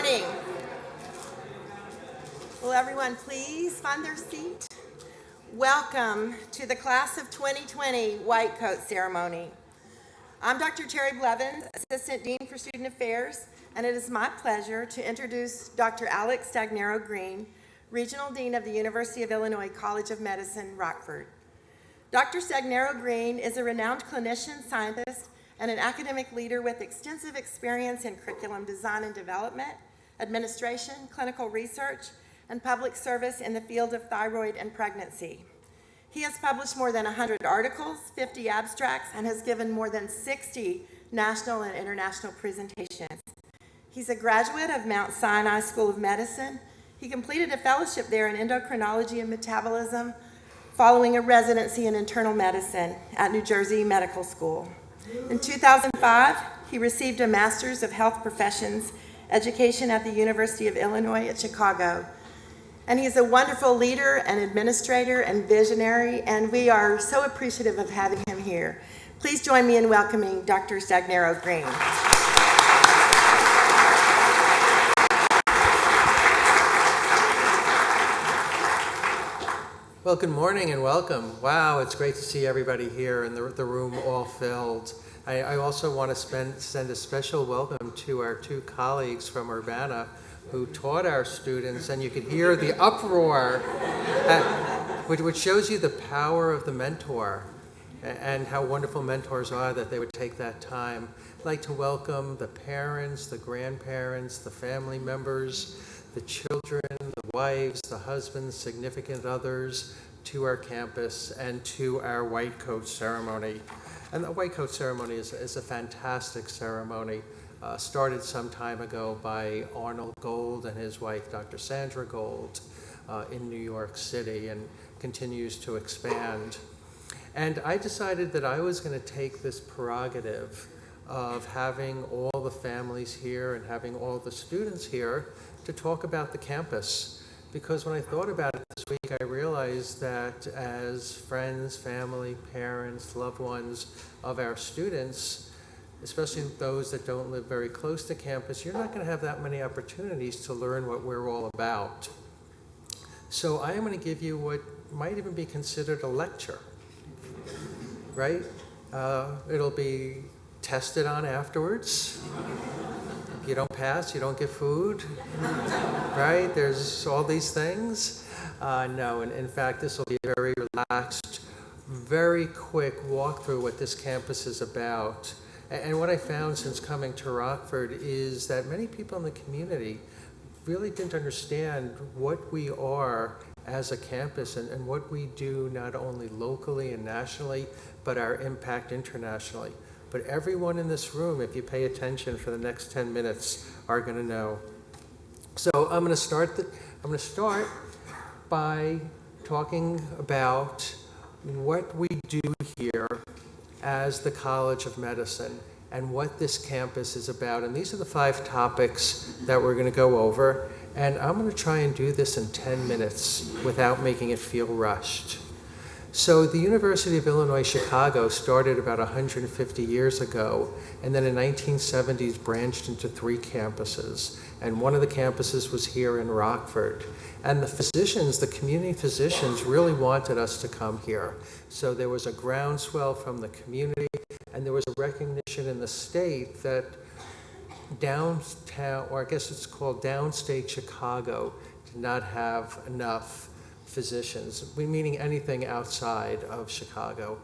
morning. Will everyone please find their seat? Welcome to the Class of 2020 White Coat Ceremony. I'm Dr. Terry Blevins, Assistant Dean for Student Affairs, and it is my pleasure to introduce Dr. Alex Stagnaro-Green, Regional Dean of the University of Illinois College of Medicine, Rockford. Dr. Stagnaro-Green is a renowned clinician, scientist, and an academic leader with extensive experience in curriculum design and development, administration, clinical research, and public service in the field of thyroid and pregnancy. He has published more than 100 articles, 50 abstracts, and has given more than 60 national and international presentations. He's a graduate of Mount Sinai School of Medicine. He completed a fellowship there in endocrinology and metabolism, following a residency in internal medicine at New Jersey Medical School. In 2005, he received a Master's of Health Professions education at the University of Illinois at Chicago. And he's a wonderful leader and administrator and visionary, and we are so appreciative of having him here. Please join me in welcoming Dr. Stagnaro-Green. Well, good morning and welcome. Wow, it's great to see everybody here and the room all filled. I also want to send a special welcome to our two colleagues from Urbana who taught our students, and you could hear the uproar, which shows you the power of the mentor and how wonderful mentors are, that they would take that time. I'd like to welcome the parents, the grandparents, the family members, the children, the wives, the husbands, significant others to our campus and to our White Coat Ceremony. And the White Coat Ceremony is a fantastic ceremony, started some time ago by Arnold Gold and his wife, Dr. Sandra Gold, in New York City, and continues to expand. And I decided that I was going to take this prerogative of having all the families here and having all the students here to talk about the campus. Because when I thought about it this week, I realized that as friends, family, parents, loved ones of our students, especially those that don't live very close to campus, you're not going to have that many opportunities to learn what we're all about. So I am going to give you what might even be considered a lecture, right? It'll be tested on afterwards. If you don't pass, you don't get food, right? There's all these things. No, and in fact, this will be a very relaxed, very quick walk through what this campus is about. And what I found since coming to Rockford is that many people in the community really didn't understand what we are as a campus and what we do not only locally and nationally, but our impact internationally. But everyone in this room, if you pay attention for the next 10 minutes, are going to know. So I'm going to start by talking about what we do here as the College of Medicine and what this campus is about. And these are the 5 topics that we're going to go over. And I'm going to try and do this in 10 minutes without making it feel rushed. So the University of Illinois Chicago started about 150 years ago, and then in 1970s branched into 3 campuses. And one of the campuses was here in Rockford. And the physicians, the community physicians, really wanted us to come here. So there was a groundswell from the community, and there was a recognition in the state that downtown, or I guess it's called downstate Chicago, did not have enough physicians, meaning anything outside of Chicago,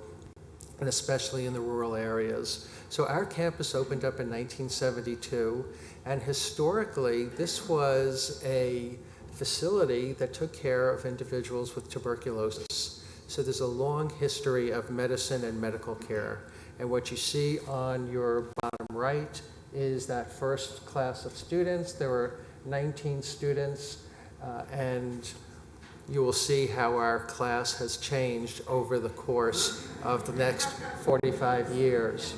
and especially in the rural areas. So our campus opened up in 1972, and historically this was a facility that took care of individuals with tuberculosis. So there's a long history of medicine and medical care. And what you see on your bottom right is that first class of students. There were 19 students, and you will see how our class has changed over the course of the next 45 years.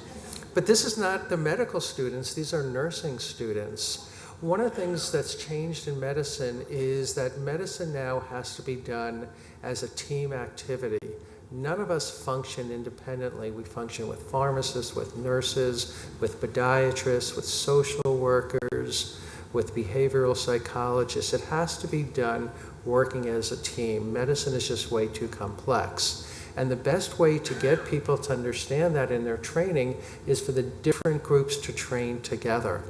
But this is not the medical students, these are nursing students. One of the things that's changed in medicine is that medicine now has to be done as a team activity. None of us function independently. We function with pharmacists, with nurses, with podiatrists, with social workers, with behavioral psychologists. It has to be done working as a team. Medicine is just way too complex. And the best way to get people to understand that in their training is for the different groups to train together.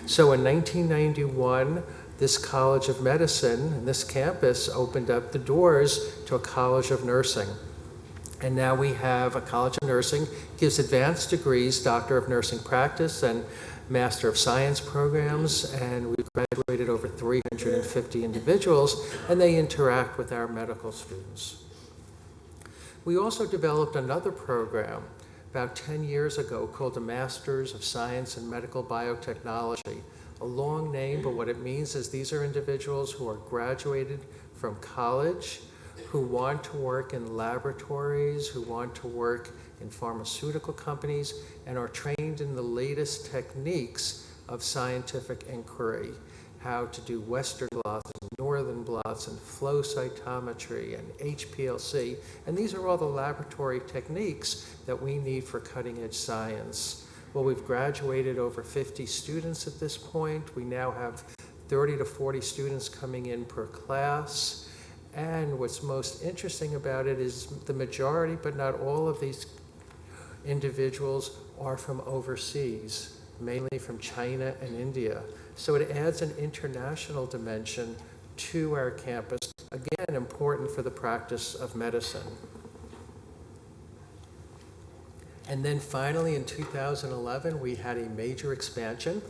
So in 1991, this College of Medicine and this campus opened up the doors to a College of Nursing. And now we have a College of Nursing, gives advanced degrees, Doctor of Nursing Practice and Master of Science programs, and we've graduated over 350 individuals, and they interact with our medical students. We also developed another program about 10 years ago called the Masters of Science and Medical Biotechnology. A long name, but what it means is these are individuals who are graduated from college, who want to work in laboratories, who want to work in pharmaceutical companies, and are trained in the latest techniques of scientific inquiry, how to do Western blots, and Northern blots, and flow cytometry, and HPLC. And these are all the laboratory techniques that we need for cutting-edge science. Well, we've graduated over 50 students at this point. We now have 30 to 40 students coming in per class. And what's most interesting about it is the majority, but not all of these individuals are from overseas, mainly from China and India. So it adds an international dimension to our campus, again, important for the practice of medicine. And then finally, in 2011, we had a major expansion.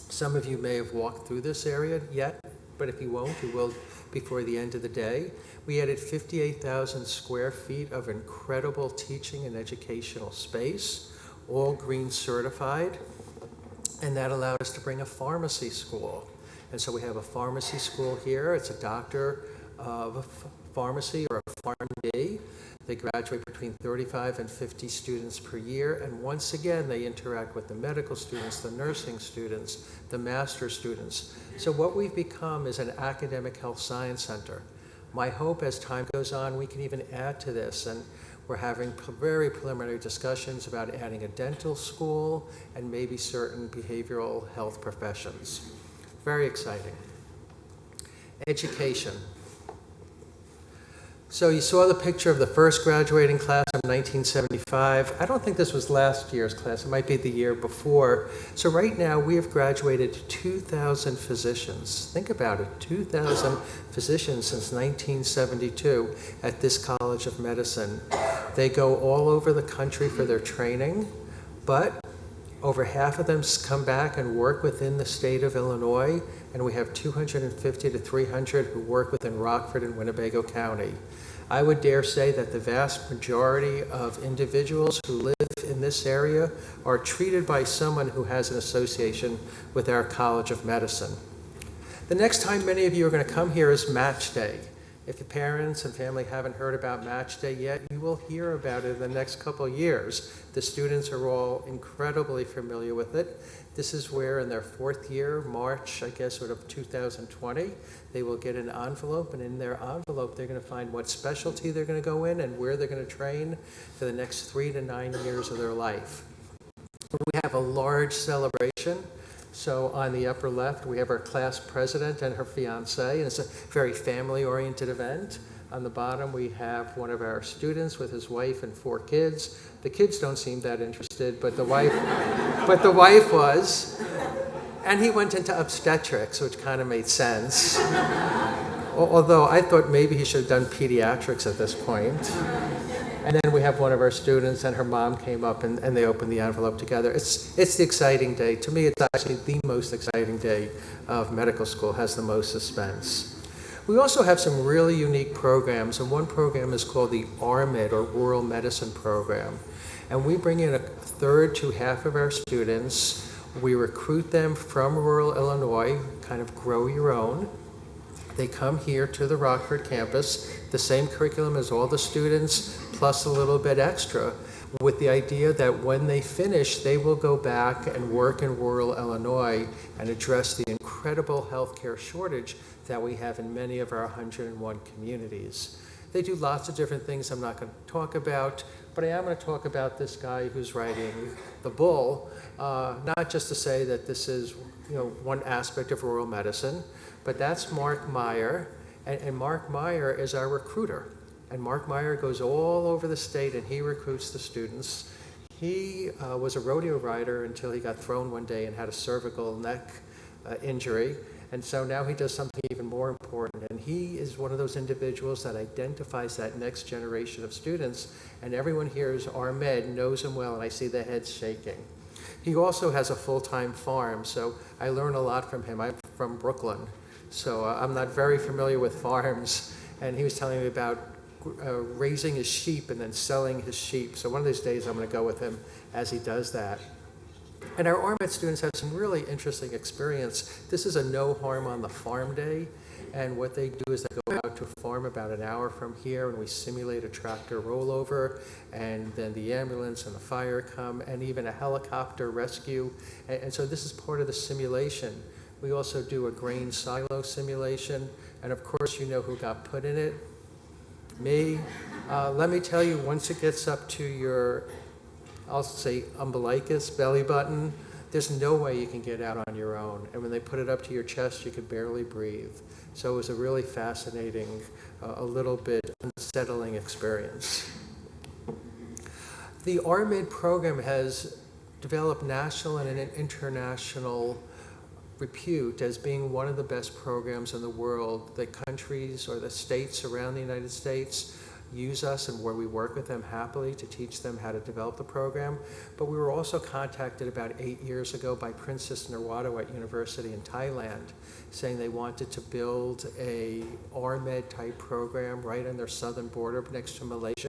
Some of you may have walked through this area yet, but if you won't, you will before the end of the day. We added 58,000 square feet of incredible teaching and educational space, all green certified, and that allowed us to bring a pharmacy school. And so we have a pharmacy school here. It's a doctor of pharmacy, or a PharmD. They graduate between 35 and 50 students per year, and once again they interact with the medical students, the nursing students, the master's students. So what we've become is an academic health science center. My hope as time goes on, we can even add to this, and we're having very preliminary discussions about adding a dental school and maybe certain behavioral health professions. Very exciting. Education. So you saw the picture of the first graduating class in 1975. I don't think this was last year's class. It might be the year before. So right now we have graduated 2,000 physicians. Think about it, 2,000 physicians since 1972 at this College of Medicine. They go all over the country for their training, but over half of them come back and work within the state of Illinois, and we have 250 to 300 who work within Rockford and Winnebago County. I would dare say that the vast majority of individuals who live in this area are treated by someone who has an association with our College of Medicine. The next time many of you are going to come here is Match Day. If your parents and family haven't heard about Match Day yet, you will hear about it in the next couple of years. The students are all incredibly familiar with it. This is where in their fourth year, March, I guess, of 2020, they will get an envelope, and in their envelope, they're going to find what specialty they're going to go in and where they're going to train for the next 3 to 9 years of their life. We have a large celebration. So on the upper left, we have our class president and her fiance, and it's a very family-oriented event. On the bottom, we have one of our students with his wife and 4 kids. The kids don't seem that interested, but the wife was. And he went into obstetrics, which kind of made sense. Although I thought maybe he should have done pediatrics at this point. And then we have one of our students, and her mom came up, and they opened the envelope together. It's the exciting day. To me, it's actually the most exciting day of medical school, has the most suspense. We also have some really unique programs, and one program is called the RMED, or Rural Medicine Program. And we bring in a third to half of our students. We recruit them from rural Illinois, kind of grow your own. They come here to the Rockford campus, the same curriculum as all the students, plus a little bit extra, with the idea that when they finish, they will go back and work in rural Illinois and address the incredible healthcare shortage that we have in many of our 101 communities. They do lots of different things I'm not going to talk about, but I am going to talk about this guy who's writing The Bull, not just to say that this is one aspect of rural medicine, but that's Mark Meyer, and Mark Meyer is our recruiter. And Mark Meyer goes all over the state and he recruits the students. He was a rodeo rider until he got thrown one day and had a cervical neck injury. And so now he does something even more important. And he is one of those individuals that identifies that next generation of students. And everyone here is Ahmed, knows him well, and I see the heads shaking. He also has a full-time farm, so I learn a lot from him. I'm from Brooklyn, so I'm not very familiar with farms. And he was telling me about raising his sheep and then selling his sheep. So one of these days I'm going to go with him as he does that. And our RMed students have some really interesting experience. This is a no harm on the farm day. And what they do is they go out to a farm about an hour from here and we simulate a tractor rollover, and then the ambulance and the fire come, and even a helicopter rescue. And so this is part of the simulation. We also do a grain silo simulation. And of course, you know who got put in it? Me. Let me tell you, once it gets up to your, I'll say, umbilicus, belly button, there's no way you can get out on your own. And when they put it up to your chest, you could barely breathe. So it was a really fascinating, a little bit unsettling experience. The RMed program has developed national and international repute as being one of the best programs in the world. The countries or the states around the United States use us, and where we work with them happily to teach them how to develop the program. But we were also contacted about 8 years ago by Princess Nirwadawat University in Thailand, saying they wanted to build a RMed type program right on their southern border next to Malaysia,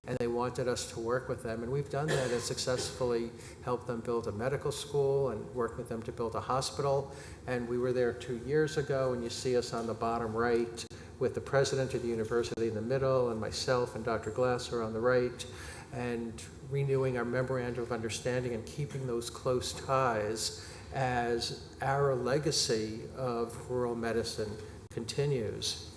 and they wanted us to work with them. And we've done that and successfully helped them build a medical school and work with them to build a hospital. And we were there 2 years ago, and you see us on the bottom right with the president of the university in the middle, and myself and Dr. Glasser on the right, and renewing our memorandum of understanding and keeping those close ties as our legacy of rural medicine continues.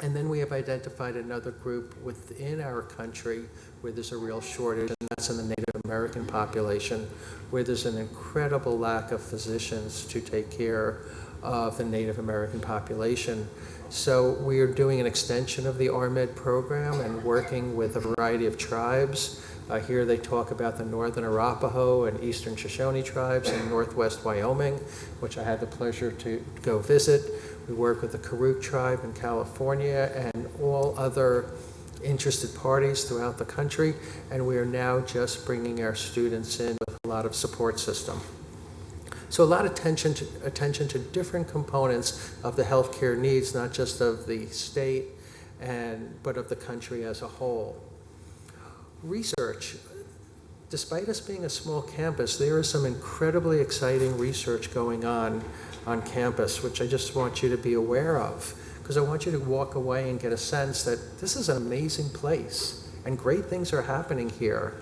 And then we have identified another group within our country where there's a real shortage, and that's in the Native American population, where there's an incredible lack of physicians to take care of the Native American population. So we are doing an extension of the RMed program and working with a variety of tribes. Here they talk about the Northern Arapaho and Eastern Shoshone tribes in Northwest Wyoming, which I had the pleasure to go visit. We work with the Karuk tribe in California and all other interested parties throughout the country. And we are now just bringing our students in with a lot of support system. So a lot of attention to different components of the healthcare needs, not just of the state, but of the country as a whole. Research. Despite us being a small campus, there is some incredibly exciting research going on campus, which I just want you to be aware of, because I want you to walk away and get a sense that this is an amazing place, and great things are happening here.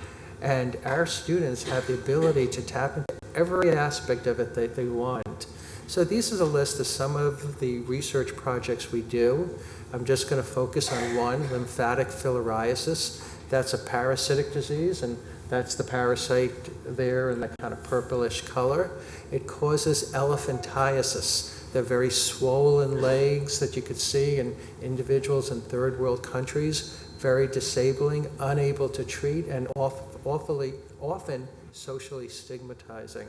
And our students have the ability to tap into every aspect of it that they want. So this is a list of some of the research projects we do. I'm just going to focus on one, lymphatic filariasis. That's a parasitic disease, and that's the parasite there in that kind of purplish color. It causes elephantiasis, the very swollen legs that you could see in individuals in third world countries, very disabling, unable to treat, and often socially stigmatizing.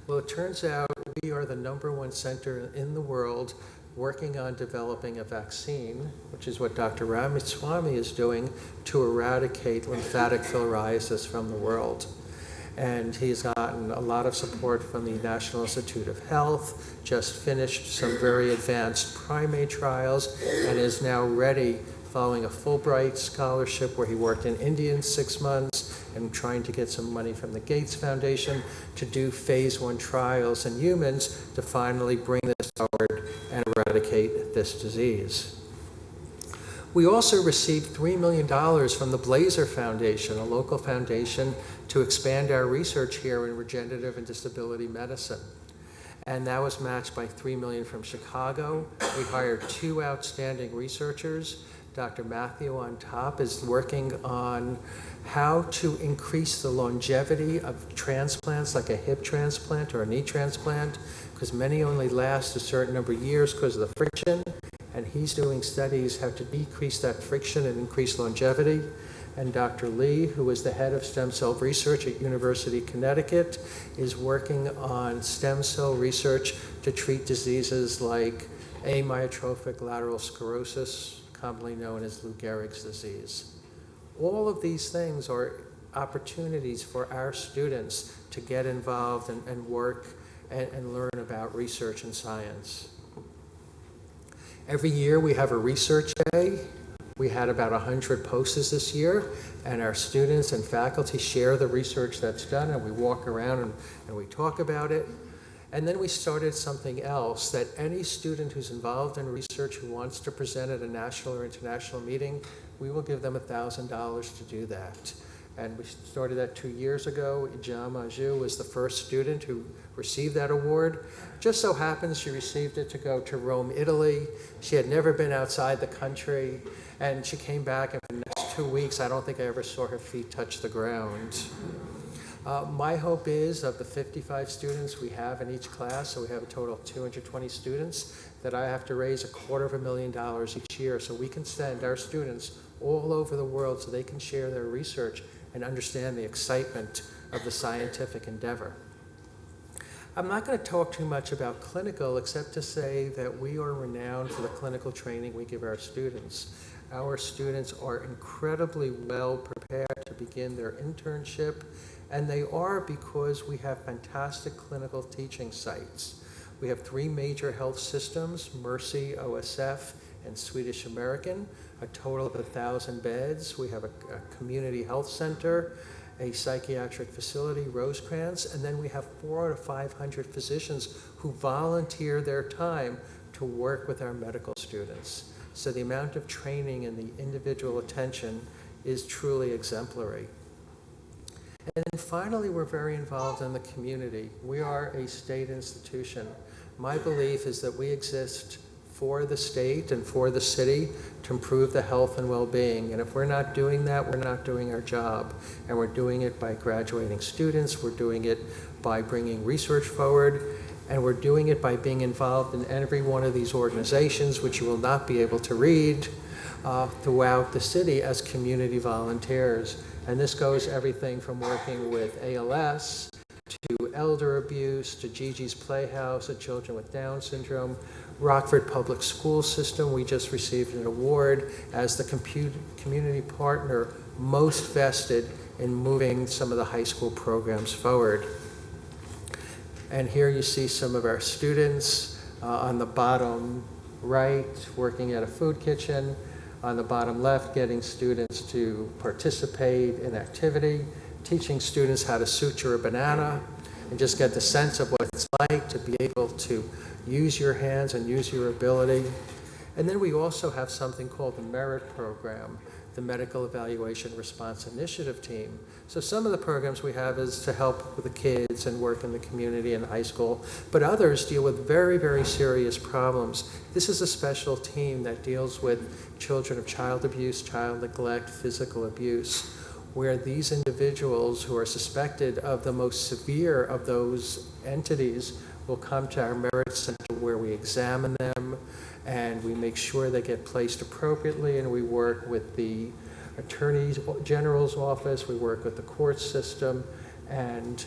Well, it turns out we are the #1 center in the world working on developing a vaccine, which is what Dr. Ramaswamy is doing to eradicate lymphatic filariasis from the world. And he's gotten a lot of support from the National Institute of Health, just finished some very advanced primate trials, and is now ready, following a Fulbright scholarship where he worked in India in 6 months and trying to get some money from the Gates Foundation to do phase 1 trials in humans to finally bring this forward and eradicate this disease. We also received $3 million from the Blazer Foundation, a local foundation, to expand our research here in regenerative and disability medicine. And that was matched by $3 million from Chicago. We hired 2 outstanding researchers, Dr. Matthew on top is working on how to increase the longevity of transplants, like a hip transplant or a knee transplant, because many only last a certain number of years because of the friction, and he's doing studies how to decrease that friction and increase longevity. And Dr. Lee, who is the head of stem cell research at University of Connecticut, is working on stem cell research to treat diseases like amyotrophic lateral sclerosis, commonly known as Lou Gehrig's disease. All of these things are opportunities for our students to get involved and work and learn about research and science. Every year we have a research day. We had about 100 posters this year, and our students and faculty share the research that's done, and we walk around and we talk about it. And then we started something else, that any student who's involved in research who wants to present at a national or international meeting, we will give them $1,000 to do that. And we started that 2 years ago. Ijam Aju was the first student who received that award. Just so happens she received it to go to Rome, Italy. She had never been outside the country, and she came back, and for the next 2 weeks, I don't think I ever saw her feet touch the ground. My hope is, of the 55 students we have in each class, so we have a total of 220 students, that I have to raise $250,000 each year so we can send our students all over the world so they can share their research and understand the excitement of the scientific endeavor. I'm not going to talk too much about clinical, except to say that we are renowned for the clinical training we give our students. Our students are incredibly well prepared to begin their internship, and they are because we have fantastic clinical teaching sites. We have 3 major health systems, Mercy, OSF, and Swedish American, a total of 1,000 beds. We have a community health center, a psychiatric facility, Rosecrans, and then we have 400 to 500 physicians who volunteer their time to work with our medical students. So the amount of training and the individual attention is truly exemplary. And then finally, we're very involved in the community. We are a state institution. My belief is that we exist for the state and for the city to improve the health and well-being. And if we're not doing that, we're not doing our job. And we're doing it by graduating students, we're doing it by bringing research forward, and we're doing it by being involved in every one of these organizations, which you will not be able to read, throughout the city as community volunteers. And this goes everything from working with ALS to elder abuse to Gigi's Playhouse, of children with Down syndrome, Rockford Public School System. We just received an award as the community partner most vested in moving some of the high school programs forward. And here you see some of our students on the bottom right working at a food kitchen, on the bottom left getting students to participate in activity, teaching students how to suture a banana, and just get the sense of what it's like to be able to use your hands and use your ability. And then we also have something called the MERIT program, the Medical Evaluation Response Initiative team. So some of the programs we have is to help with the kids and work in the community and high school, but others deal with very, very serious problems. This is a special team that deals with children of child abuse, child neglect, physical abuse, where these individuals who are suspected of the most severe of those entities will come to our Merit Center, where we examine them and we make sure they get placed appropriately, and we work with the Attorney General's office, we work with the court system, and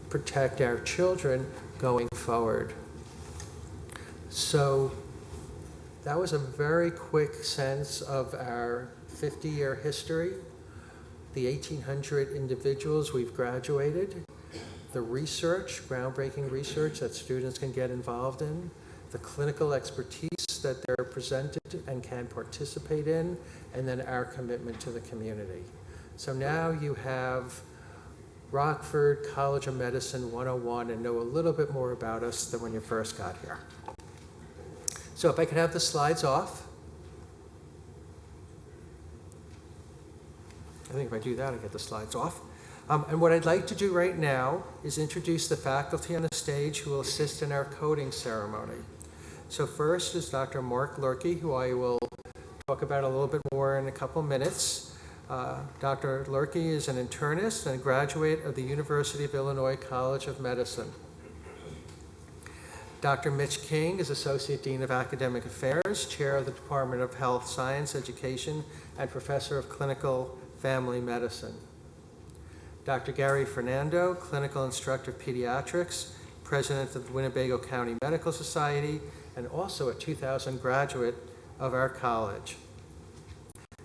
protect our children going forward. So that was a very quick sense of our 50-year history, the 1,800 individuals we've graduated, the research, groundbreaking research that students can get involved in, the clinical expertise that they're presented and can participate in, and then our commitment to the community. So now you have Rockford College of Medicine 101 and know a little bit more about us than when you first got here. So if I could have the slides off. I think if I do that, I get the slides off. And what I'd like to do right now is introduce the faculty on the stage who will assist in our coding ceremony. So first is Dr. Mark Lurkey, who I will talk about it a little bit more in a couple minutes. Dr. Lurkey is an internist and a graduate of the University of Illinois College of Medicine. Dr. Mitch King is Associate Dean of Academic Affairs, Chair of the Department of Health Science Education, and Professor of Clinical Family Medicine. Dr. Gary Fernando, Clinical Instructor of Pediatrics, President of the Winnebago County Medical Society, and also a 2000 graduate of our college.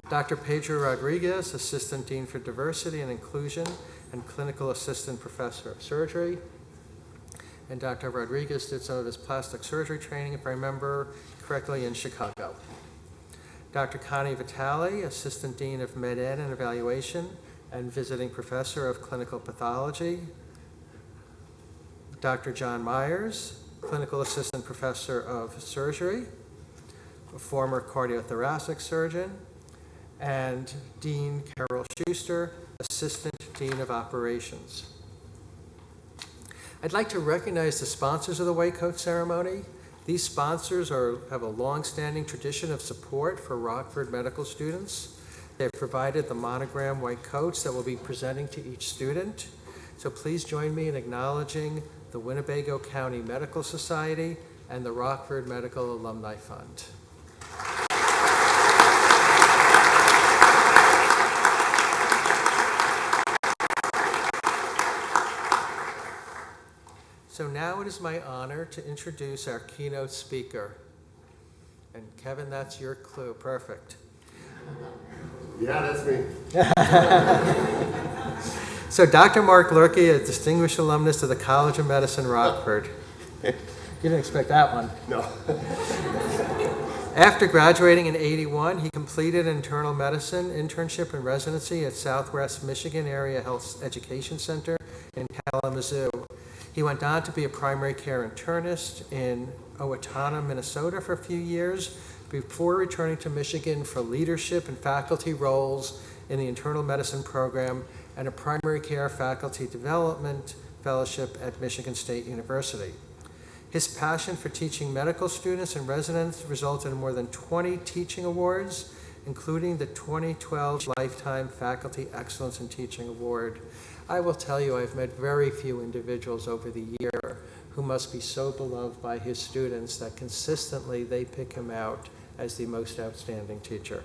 Dr. Pedro Rodriguez, Assistant Dean for Diversity and Inclusion and Clinical Assistant Professor of Surgery. And Dr. Rodriguez did some of his plastic surgery training, if I remember correctly, in Chicago. Dr. Connie Vitale, Assistant Dean of Med Ed and Evaluation and Visiting Professor of Clinical Pathology. Dr. John Myers, Clinical Assistant Professor of Surgery, a former cardiothoracic surgeon, and Dean Carol Schuster, Assistant Dean of Operations. I'd like to recognize the sponsors of the White Coat Ceremony. These sponsors have a long-standing tradition of support for Rockford medical students. They've provided the monogram white coats that we'll be presenting to each student. So please join me in acknowledging the Winnebago County Medical Society and the Rockford Medical Alumni Fund. So now it is my honor to introduce our keynote speaker. And Kevin, that's your clue. Perfect. Yeah, that's me. So Dr. Mark Lurkey, a distinguished alumnus of the College of Medicine, Rockford. You didn't expect that one. No. After graduating in '81, he completed an internal medicine internship and residency at Southwest Michigan Area Health Education Center in Kalamazoo. He went on to be a primary care internist in Owatonna, Minnesota for a few years before returning to Michigan for leadership and faculty roles in the internal medicine program and a primary care faculty development fellowship at Michigan State University. His passion for teaching medical students and residents resulted in more than 20 teaching awards, including the 2012 Lifetime Faculty Excellence in Teaching Award. I will tell you, I've met very few individuals over the year who must be so beloved by his students that consistently they pick him out as the most outstanding teacher.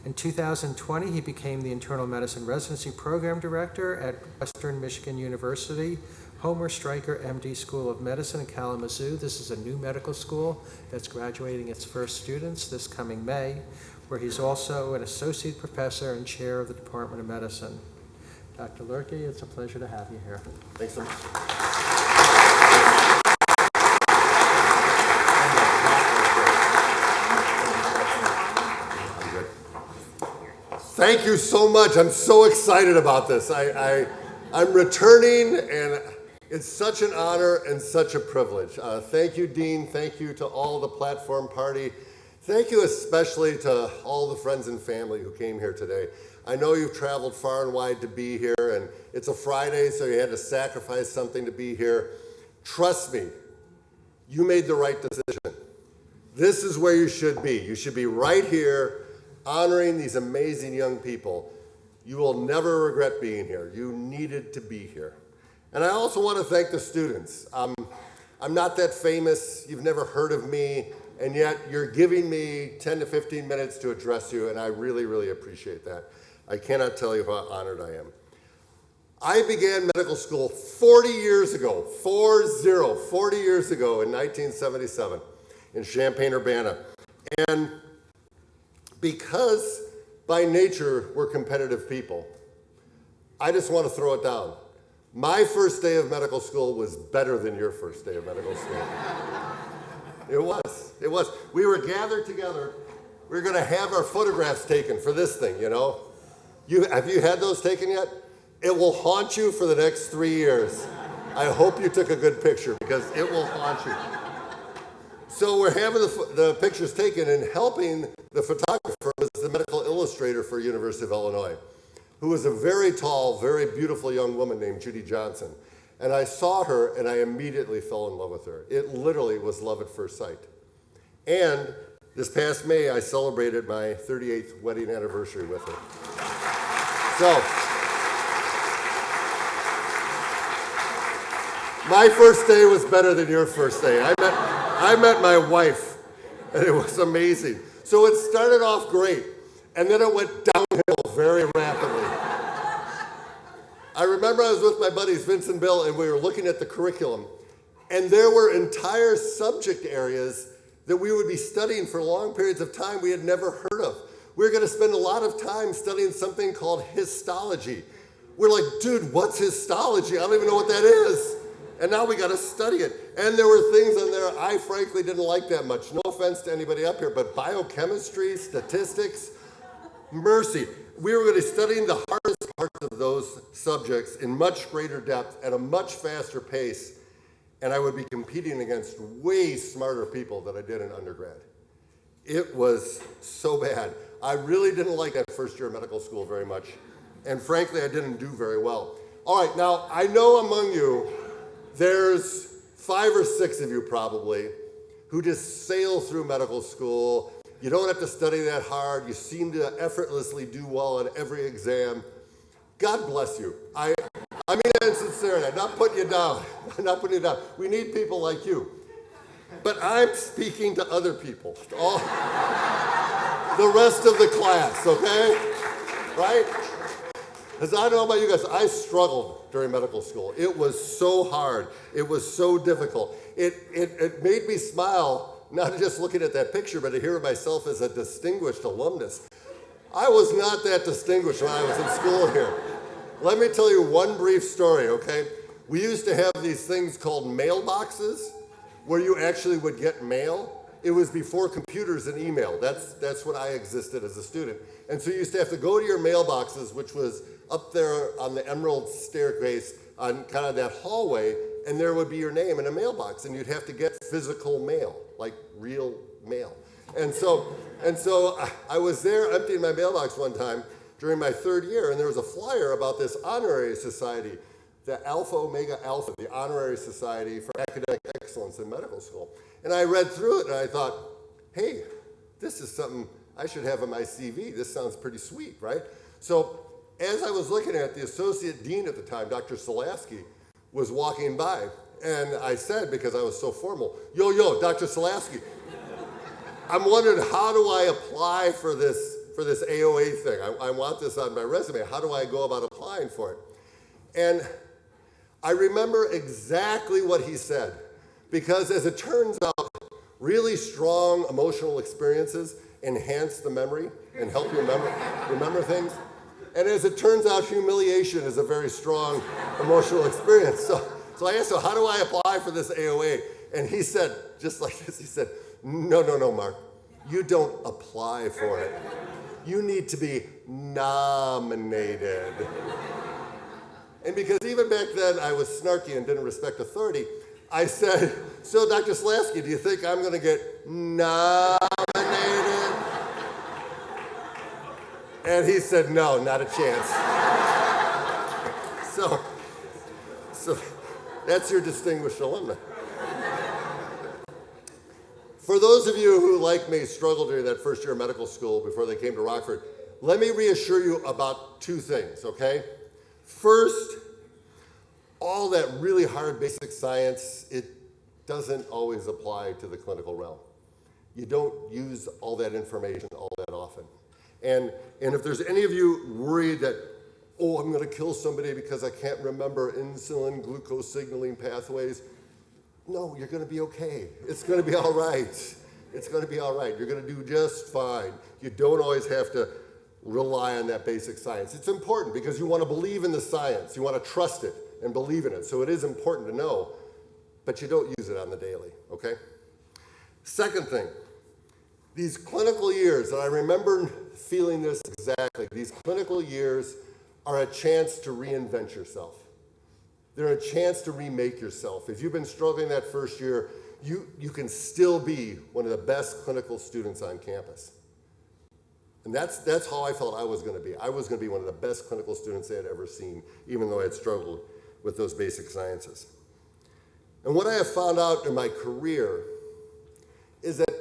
In 2020, he became the Internal Medicine Residency Program Director at Western Michigan University, Homer Stryker MD School of Medicine in Kalamazoo. This is a new medical school that's graduating its first students this coming May, where he's also an associate professor and chair of the Department of Medicine. Dr. Lurkey, it's a pleasure to have you here. Thanks so much. Thank you so much. I'm so excited about this. I'm returning, and it's such an honor and such a privilege. Thank you, Dean. Thank you to all the platform party. Thank you especially to all the friends and family who came here today. I know you've traveled far and wide to be here, and it's a Friday, so you had to sacrifice something to be here. Trust me, you made the right decision. This is where you should be. You should be right here, honoring these amazing young people. You will never regret being here. You needed to be here. And I also want to thank the students. I'm not that famous. You've never heard of me, and yet you're giving me 10 to 15 minutes to address you, and I really, really appreciate that. I cannot tell you how honored I am. I began medical school 40 years ago, 40 years ago in 1977 in Champaign-Urbana. And because by nature we're competitive people, I just want to throw it down. My first day of medical school was better than your first day of medical school. It was. We were gathered together. We were going to have our photographs taken for this thing, you know. Have you had those taken yet? It will haunt you for the next 3 years. I hope you took a good picture because it will haunt you. So we're having the pictures taken, and helping the photographer was the medical illustrator for University of Illinois, who was a very tall, very beautiful young woman named Judy Johnson. And I saw her, and I immediately fell in love with her. It literally was love at first sight. And This past May, I celebrated my 38th wedding anniversary with her. So, my first day was better than your first day. I met my wife, and it was amazing. So it started off great, and then it went downhill very rapidly. I remember I was with my buddies Vince and Bill, and we were looking at the curriculum, and there were entire subject areas that we would be studying for long periods of time we had never heard of. We were going to spend a lot of time studying something called histology. We're like, dude, what's histology? I don't even know what that is. And now we got to study it. And there were things in there I frankly didn't like that much. No offense to anybody up here, but biochemistry, statistics, mercy. We were going to be studying the hardest parts of those subjects in much greater depth at a much faster pace. And I would be competing against way smarter people than I did in undergrad. It was so bad. I really didn't like that first year of medical school very much. And frankly, I didn't do very well. All right, now I know among you, there's 5 or 6 of you probably who just sail through medical school. You don't have to study that hard. You seem to effortlessly do well on every exam. God bless you. I mean that in sincerity. I'm not putting you down. I'm not putting you down. We need people like you. But I'm speaking to other people, all the rest of the class, okay? Right? Because I don't know about you guys, I struggled during medical school. It was so hard. It was so difficult. It made me smile, not just looking at that picture, but to hear myself as a distinguished alumnus. I was not that distinguished when I was in school here. Let me tell you one brief story, okay? We used to have these things called mailboxes where you actually would get mail. It was before computers and email. That's when I existed as a student. And so you used to have to go to your mailboxes, which was up there on the emerald staircase on kind of that hallway, and there would be your name in a mailbox, and you'd have to get physical mail, like real mail. And so I was there emptying my mailbox one time during my 3rd year, and there was a flyer about this honorary society, the Alpha Omega Alpha, the honorary society for academic excellence in medical school. And I read through it, and I thought, hey, this is something I should have on my CV. This sounds pretty sweet, right? So as I was looking at it, the associate dean at the time, Dr. Solaski, was walking by, and I said, because I was so formal, yo, Dr. Solaski, I'm wondering, how do I apply for this AOA thing? I want this on my resume. How do I go about applying for it? And I remember exactly what he said, because as it turns out, really strong emotional experiences enhance the memory and help you remember things. And as it turns out, humiliation is a very strong emotional experience. So I asked him, how do I apply for this AOA? And he said, just like this, he said, no, Mark, you don't apply for it. You need to be nominated. And because even back then I was snarky and didn't respect authority, I said, so Dr. Slasky, do you think I'm going to get nominated? And he said, no, not a chance. So that's your distinguished alumni. For those of you who, like me, struggled during that first year of medical school before they came to Rockford, let me reassure you about 2 things, okay? First, all that really hard basic science, it doesn't always apply to the clinical realm. You don't use all that information all that often. And if there's any of you worried that, oh, I'm going to kill somebody because I can't remember insulin glucose signaling pathways, no, you're going to be okay. It's going to be all right. It's going to be all right. You're going to do just fine. You don't always have to rely on that basic science. It's important because you want to believe in the science. You want to trust it and believe in it. So it is important to know, but you don't use it on the daily, okay? Second thing, these clinical years, and I remember feeling this exactly, these clinical years are a chance to reinvent yourself. They're a chance to remake yourself. If you've been struggling that first year, you can still be one of the best clinical students on campus. And that's how I felt I was going to be. I was going to be one of the best clinical students they had ever seen, even though I had struggled with those basic sciences. And what I have found out in my career is that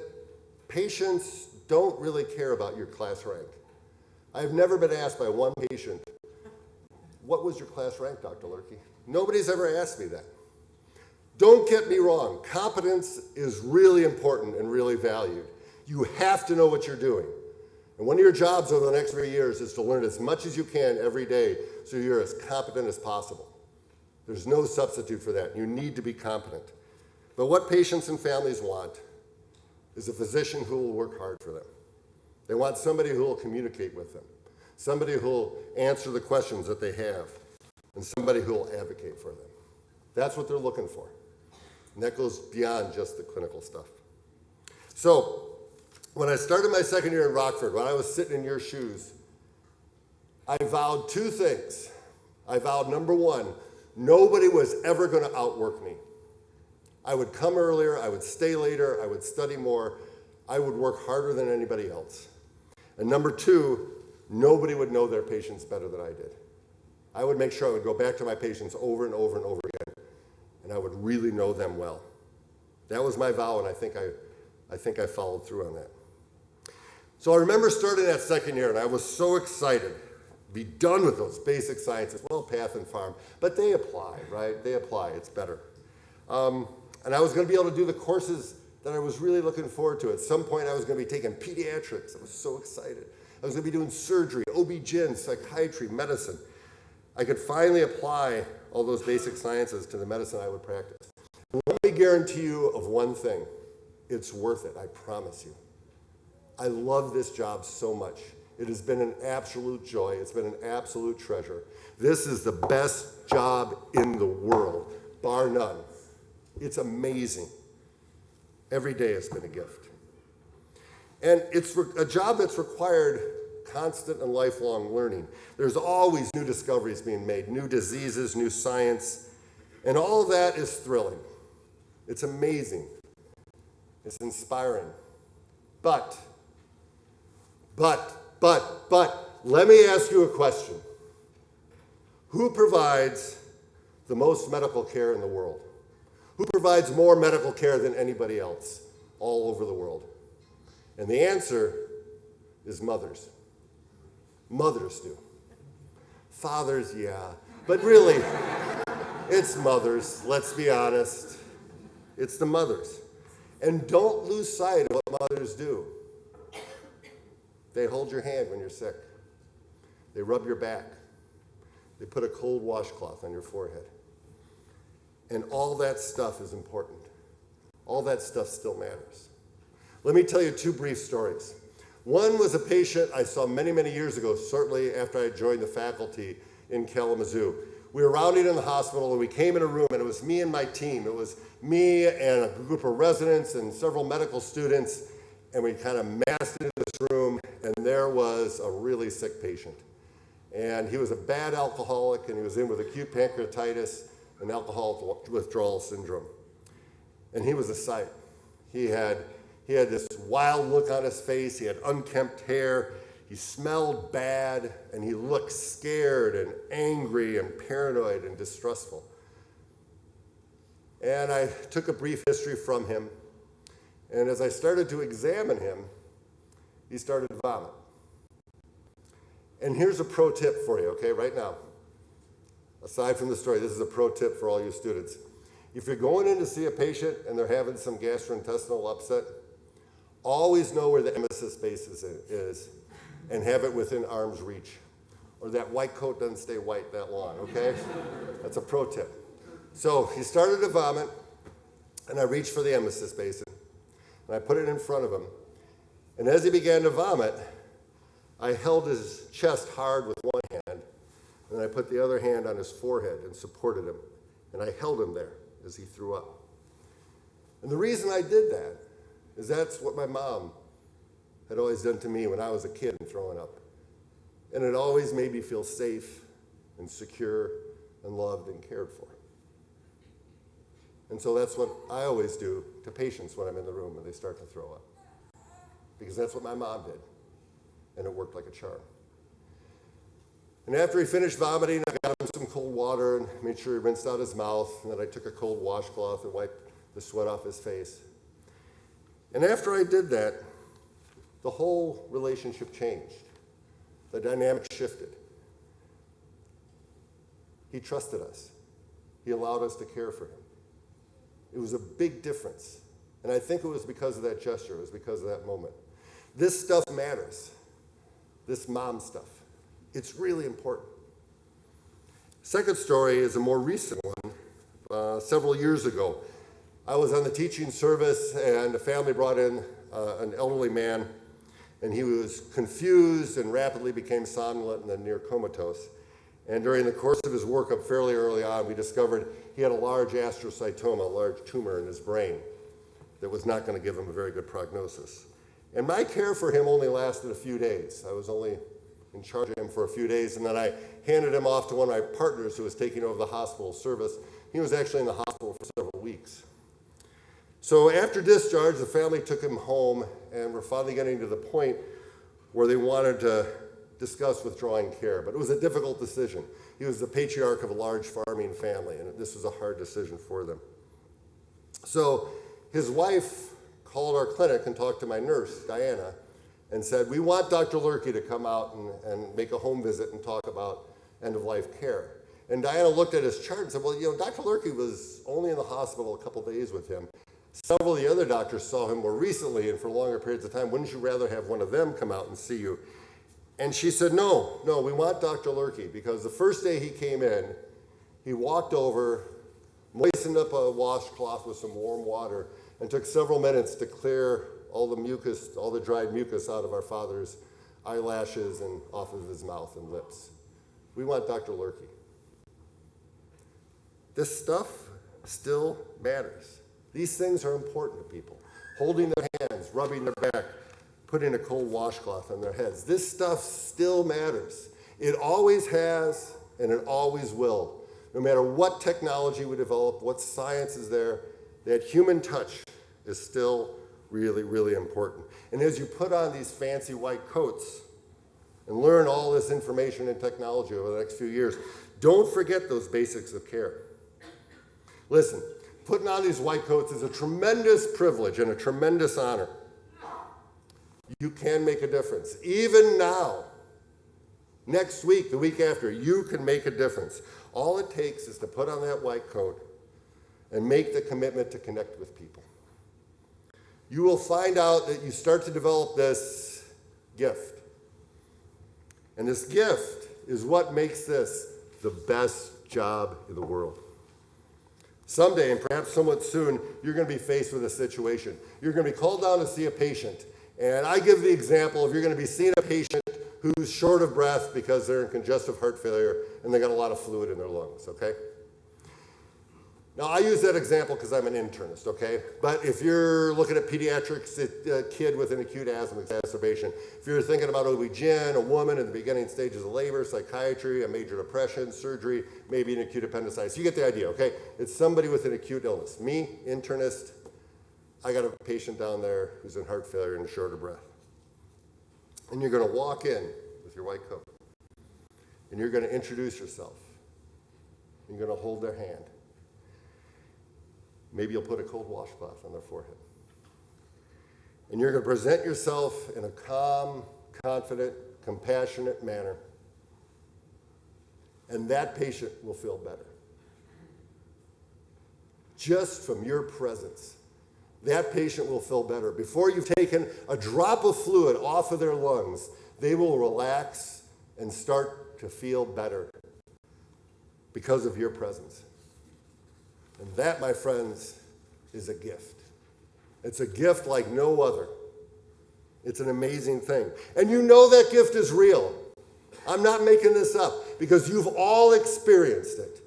patients don't really care about your class rank. I've never been asked by one patient, what was your class rank, Dr. Lurkey? Nobody's ever asked me that. Don't get me wrong, competence is really important and really valued. You have to know what you're doing. And one of your jobs over the next 3 years is to learn as much as you can every day so you're as competent as possible. There's no substitute for that. You need to be competent. But what patients and families want is a physician who will work hard for them. They want somebody who will communicate with them, somebody who will answer the questions that they have, and somebody who will advocate for them. That's what they're looking for. And that goes beyond just the clinical stuff. So, when I started my second year in Rockford, when I was sitting in your shoes, I vowed two things. I vowed, number one, nobody was ever going to outwork me. I would come earlier, I would stay later, I would study more, I would work harder than anybody else. And number two, nobody would know their patients better than I did. I would make sure I would go back to my patients over and over and over again, and I would really know them well. That was my vow, and I think I followed through on that. So I remember starting that second year, and I was so excited to be done with those basic sciences, well, Path and Farm, but they apply, right? They apply, it's better. And I was going to be able to do the courses that I was really looking forward to. At some point, I was going to be taking pediatrics. I was so excited. I was going to be doing surgery, OB-GYN, psychiatry, medicine. I could finally apply all those basic sciences to the medicine I would practice. Let me guarantee you of one thing. It's worth it, I promise you. I love this job so much. It has been an absolute joy. It's been an absolute treasure. This is the best job in the world, bar none. It's amazing. Every day has been a gift. And it's a job that's required constant and lifelong learning. There's always new discoveries being made, new diseases, new science, and all of that is thrilling. It's amazing. It's inspiring. But, let me ask you a question. Who provides the most medical care in the world? Who provides more medical care than anybody else all over the world? And the answer is mothers. Mothers do. Fathers, yeah. But really, it's mothers, let's be honest. It's the mothers. And don't lose sight of what mothers do. They hold your hand when you're sick. They rub your back. They put a cold washcloth on your forehead. And all that stuff is important. All that stuff still matters. Let me tell you two brief stories. One was a patient I saw many, many years ago, certainly after I joined the faculty in Kalamazoo. We were rounding in the hospital, and we came in a room, and it was me and my team. It was me and a group of residents and several medical students, and we kind of massed into this room, and there was a really sick patient. And he was a bad alcoholic, and he was in with acute pancreatitis and alcohol withdrawal syndrome. And he was a sight. He had this wild look on his face. He had unkempt hair. He smelled bad, and he looked scared and angry and paranoid and distrustful. And I took a brief history from him, and as I started to examine him, he started to vomit. And here's a pro tip for you, okay, right now. Aside from the story, this is a pro tip for all you students. If you're going in to see a patient and they're having some gastrointestinal upset, always know where the emesis base is and have it within arm's reach. Or that white coat doesn't stay white that long, okay? That's a pro tip. So he started to vomit, and I reached for the emesis basin, and I put it in front of him. And as he began to vomit, I held his chest hard with one hand, and I put the other hand on his forehead and supported him. And I held him there as he threw up. And the reason I did that is that's what my mom had always done to me when I was a kid and throwing up. And it always made me feel safe and secure and loved and cared for. And so that's what I always do to patients when I'm in the room when they start to throw up. Because that's what my mom did. And it worked like a charm. And after he finished vomiting, I got him some cold water and made sure he rinsed out his mouth. And then I took a cold washcloth and wiped the sweat off his face. And after I did that, the whole relationship changed. The dynamic shifted. He trusted us. He allowed us to care for him. It was a big difference. And I think it was because of that gesture. It was because of that moment. This stuff matters. This mom stuff. It's really important. Second story is a more recent one. Several years ago, I was on the teaching service, and the family brought in an elderly man, and he was confused and rapidly became somnolent and then near comatose. And during the course of his workup fairly early on, we discovered he had a large astrocytoma, a large tumor in his brain that was not going to give him a very good prognosis. And my care for him only lasted a few days. I was only in charge of him for a few days, and then I handed him off to one of my partners who was taking over the hospital service. He was actually in the hospital for several weeks. So after discharge, the family took him home, and we're finally getting to the point where they wanted to discuss withdrawing care. But it was a difficult decision. He was the patriarch of a large farming family, and this was a hard decision for them. So his wife called our clinic and talked to my nurse, Diana, and said, we want Dr. Lurkey to come out and make a home visit and talk about end-of-life care. And Diana looked at his chart and said, well, Dr. Lurkey was only in the hospital a couple days with him. Several of the other doctors saw him more recently and for longer periods of time. Wouldn't you rather have one of them come out and see you? And she said, no, we want Dr. Lurkey, because the first day he came in, he walked over, moistened up a washcloth with some warm water, and took several minutes to clear all the mucus, all the dried mucus out of our father's eyelashes and off of his mouth and lips. We want Dr. Lurkey. This stuff still matters. These things are important to people. Holding their hands, rubbing their back, putting a cold washcloth on their heads. This stuff still matters. It always has, and it always will. No matter what technology we develop, what science is there, that human touch is still really, really important. And as you put on these fancy white coats and learn all this information and technology over the next few years, don't forget those basics of care. Listen, putting on these white coats is a tremendous privilege and a tremendous honor. You can make a difference. Even now, next week, the week after, you can make a difference. All it takes is to put on that white coat and make the commitment to connect with people. You will find out that you start to develop this gift. And this gift is what makes this the best job in the world. Someday, and perhaps somewhat soon, you're going to be faced with a situation. You're going to be called down to see a patient. And I give the example of you're going to be seeing a patient who's short of breath because they're in congestive heart failure and they got a lot of fluid in their lungs, okay? Now, I use that example because I'm an internist, okay? But if you're looking at pediatrics, a kid with an acute asthma exacerbation, if you're thinking about OB-GYN, a woman in the beginning stages of labor, psychiatry, a major depression, surgery, maybe an acute appendicitis, you get the idea, okay? It's somebody with an acute illness. Me, internist, I got a patient down there who's in heart failure and short of breath. And you're going to walk in with your white coat, and you're going to introduce yourself. You're going to hold their hand. Maybe you'll put a cold washcloth on their forehead. And you're going to present yourself in a calm, confident, compassionate manner. And that patient will feel better. Just from your presence, that patient will feel better. Before you've taken a drop of fluid off of their lungs, they will relax and start to feel better because of your presence. And that, my friends, is a gift. It's a gift like no other. It's an amazing thing. And you know that gift is real. I'm not making this up because you've all experienced it.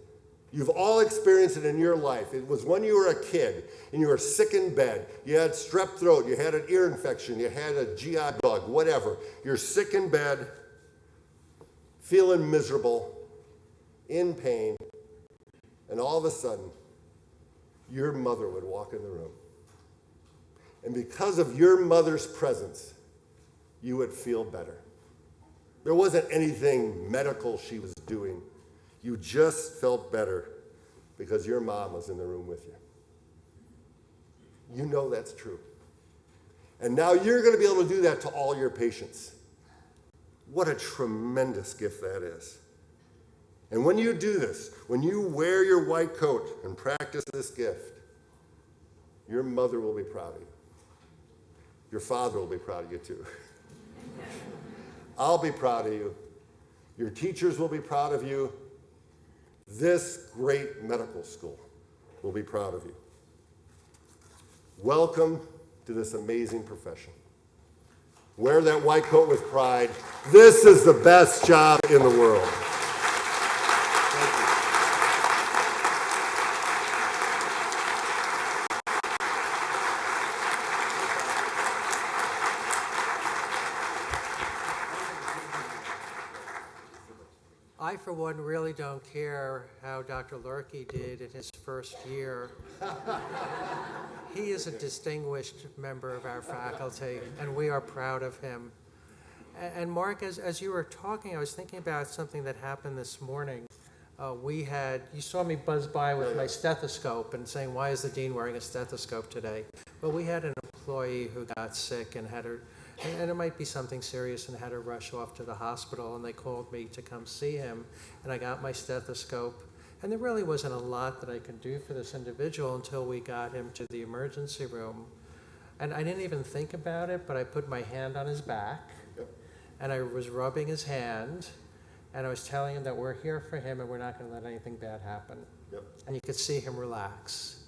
You've all experienced it in your life. It was when you were a kid and you were sick in bed. You had strep throat, you had an ear infection, you had a GI bug, whatever. You're sick in bed, feeling miserable, in pain, and all of a sudden, your mother would walk in the room. And because of your mother's presence, you would feel better. There wasn't anything medical she was doing. You just felt better because your mom was in the room with you. You know that's true. And now you're going to be able to do that to all your patients. What a tremendous gift that is. And when you do this, when you wear your white coat and practice this gift, your mother will be proud of you. Your father will be proud of you too. I'll be proud of you. Your teachers will be proud of you. This great medical school will be proud of you. Welcome to this amazing profession. Wear that white coat with pride. This is the best job in the world. I, for one, really don't care how Dr. Lurkey did in his first year. He is a distinguished member of our faculty, and we are proud of him. And Mark, as you were talking, I was thinking about something that happened this morning. You saw me buzz by with my stethoscope and saying, why is the dean wearing a stethoscope today? Well, we had an employee who got sick and and it might be something serious, and had to rush off to the hospital, and they called me to come see him, and I got my stethoscope, and there really wasn't a lot that I could do for this individual until we got him to the emergency room. And I didn't even think about it, but I put my hand on his back, and I was rubbing his hand, and I was telling him that we're here for him and we're not going to let anything bad happen. And you could see him relax.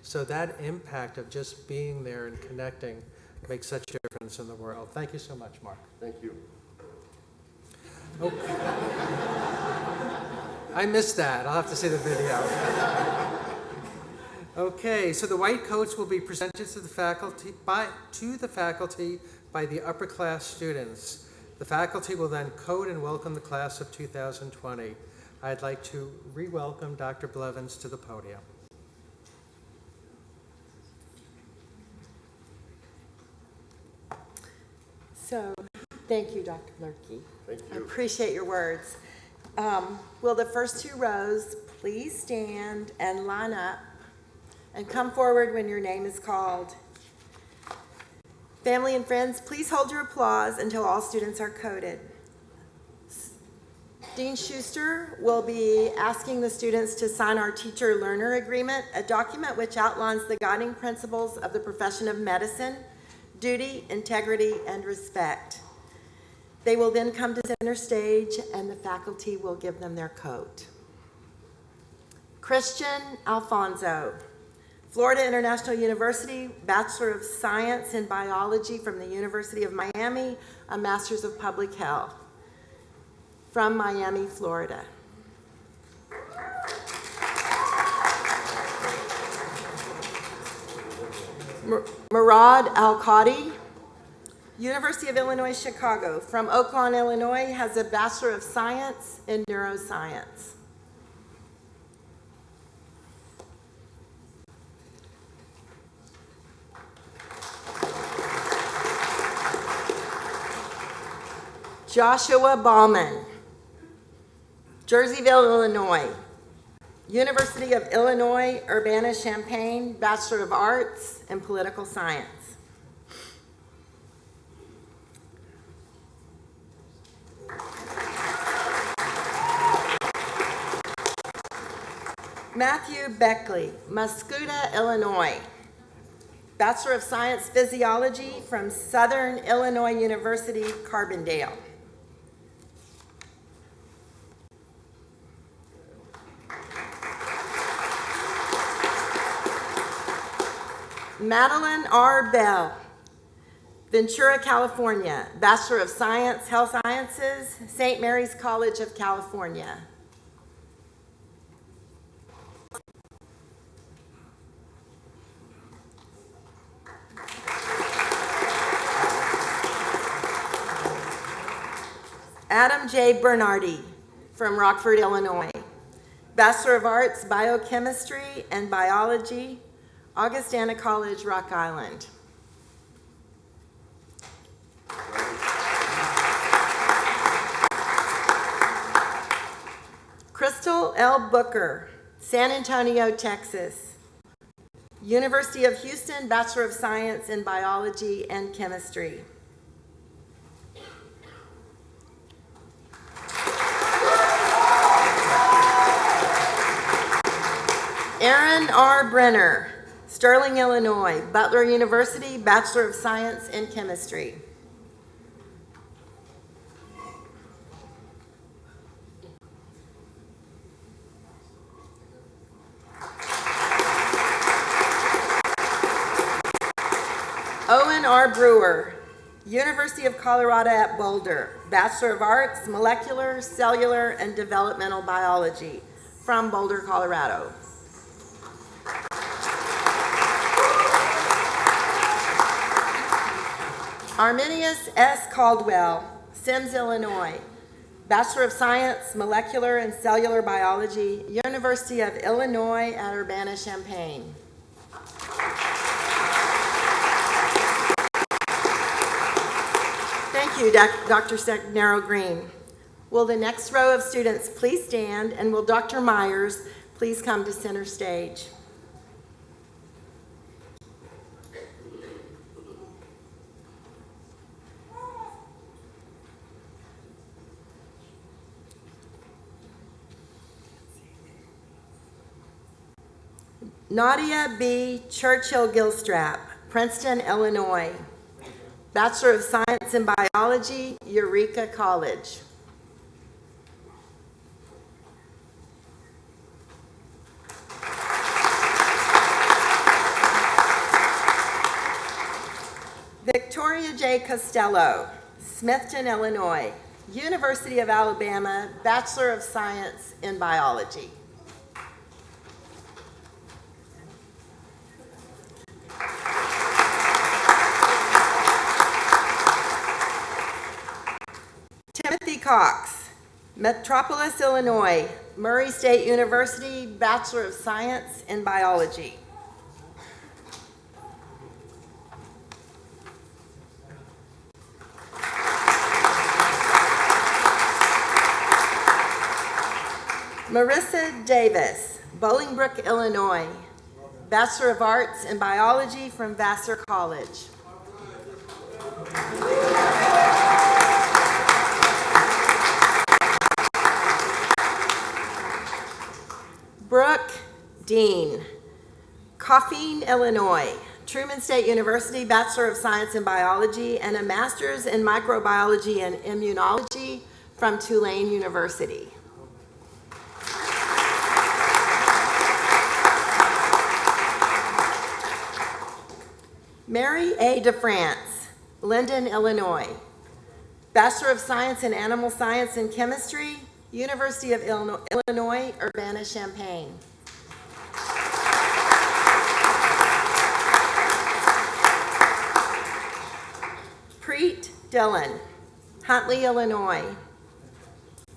So that impact of just being there and connecting makes such a difference in the world. Thank you so much, Mark. Thank you. Okay. I missed that. I'll have to see the video. Okay, so the white coats will be presented to the faculty by the upper class students. The faculty will then coat and welcome the class of 2020. I'd like to re-welcome Dr. Blevins to the podium. So, thank you, Dr. Lurkey. Thank I you. appreciate your words. Will the first two rows please stand and line up and come forward when your name is called. Family and friends, please hold your applause until all students are coated. Dean Schuster will be asking the students to sign our teacher-learner agreement, a document which outlines the guiding principles of the profession of medicine: duty, integrity, and respect. They will then come to center stage, and the faculty will give them their coat. Christian Alfonso, Florida International University, Bachelor of Science in Biology from the University of Miami, a Master's of Public Health from Miami, Florida. Murad Al-Qadi, University of Illinois, Chicago, from Oaklawn, Illinois, has a Bachelor of Science in Neuroscience. Joshua Bauman, Jerseyville, Illinois, University of Illinois, Urbana-Champaign, Bachelor of Arts in Political Science. Matthew Beckley, Muscuda, Illinois, Bachelor of Science Physiology from Southern Illinois University, Carbondale. Madeline R. Bell, Ventura, California, Bachelor of Science, Health Sciences, St. Mary's College of California. Adam J. Bernardi from Rockford, Illinois, Bachelor of Arts, Biochemistry and Biology, Augustana College, Rock Island. Crystal L. Booker, San Antonio, Texas, University of Houston, Bachelor of Science in Biology and Chemistry. Aaron R. Brenner, Sterling, Illinois, Butler University, Bachelor of Science in Chemistry. Owen R. Brewer, University of Colorado at Boulder, Bachelor of Arts, Molecular, Cellular, and Developmental Biology from Boulder, Colorado. Arminius S. Caldwell, Sims, Illinois, Bachelor of Science, Molecular and Cellular Biology, University of Illinois at Urbana-Champaign. Thank you, Dr. Segnero Green. Will the next row of students please stand, and will Dr. Myers please come to center stage? Nadia B. Churchill-Gilstrap, Princeton, Illinois, Bachelor of Science in Biology, Eureka College. Victoria J. Costello, Smithton, Illinois, University of Alabama, Bachelor of Science in Biology. Timothy Cox, Metropolis, Illinois, Murray State University, Bachelor of Science in Biology. Marissa Davis, Bolingbrook, Illinois, Bachelor of Arts in Biology from Vassar College. Brooke Dean, Coffeen, Illinois, Truman State University, Bachelor of Science in Biology and a Master's in Microbiology and Immunology from Tulane University. Mary A. DeFrance, Linden, Illinois, Bachelor of Science in Animal Science and Chemistry, University of Illinois, Urbana-Champaign. Preet Dillon, Huntley, Illinois,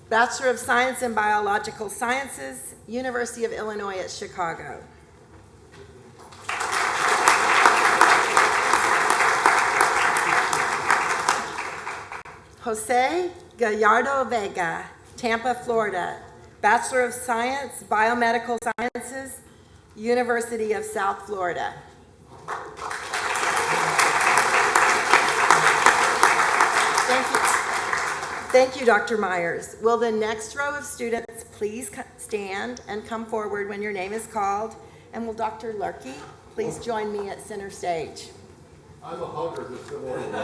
Bachelor of Science in Biological Sciences, University of Illinois at Chicago. Jose Gallardo Vega, Tampa, Florida, Bachelor of Science, Biomedical Sciences, University of South Florida. Thank you, Dr. Myers. Will the next row of students please stand and come forward when your name is called? And will Dr. Lurkey please join me at center stage? I'm a hugger this morning.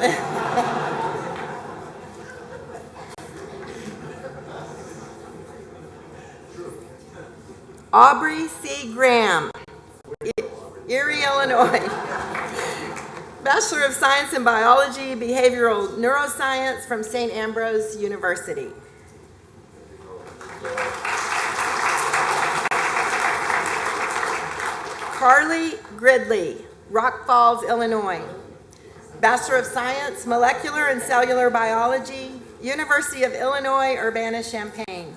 Aubrey C. Graham, Erie, Illinois, Bachelor of Science in Biology, Behavioral Neuroscience from St. Ambrose University. Carly Gridley, Rock Falls, Illinois, Bachelor of Science, Molecular and Cellular Biology, University of Illinois, Urbana-Champaign.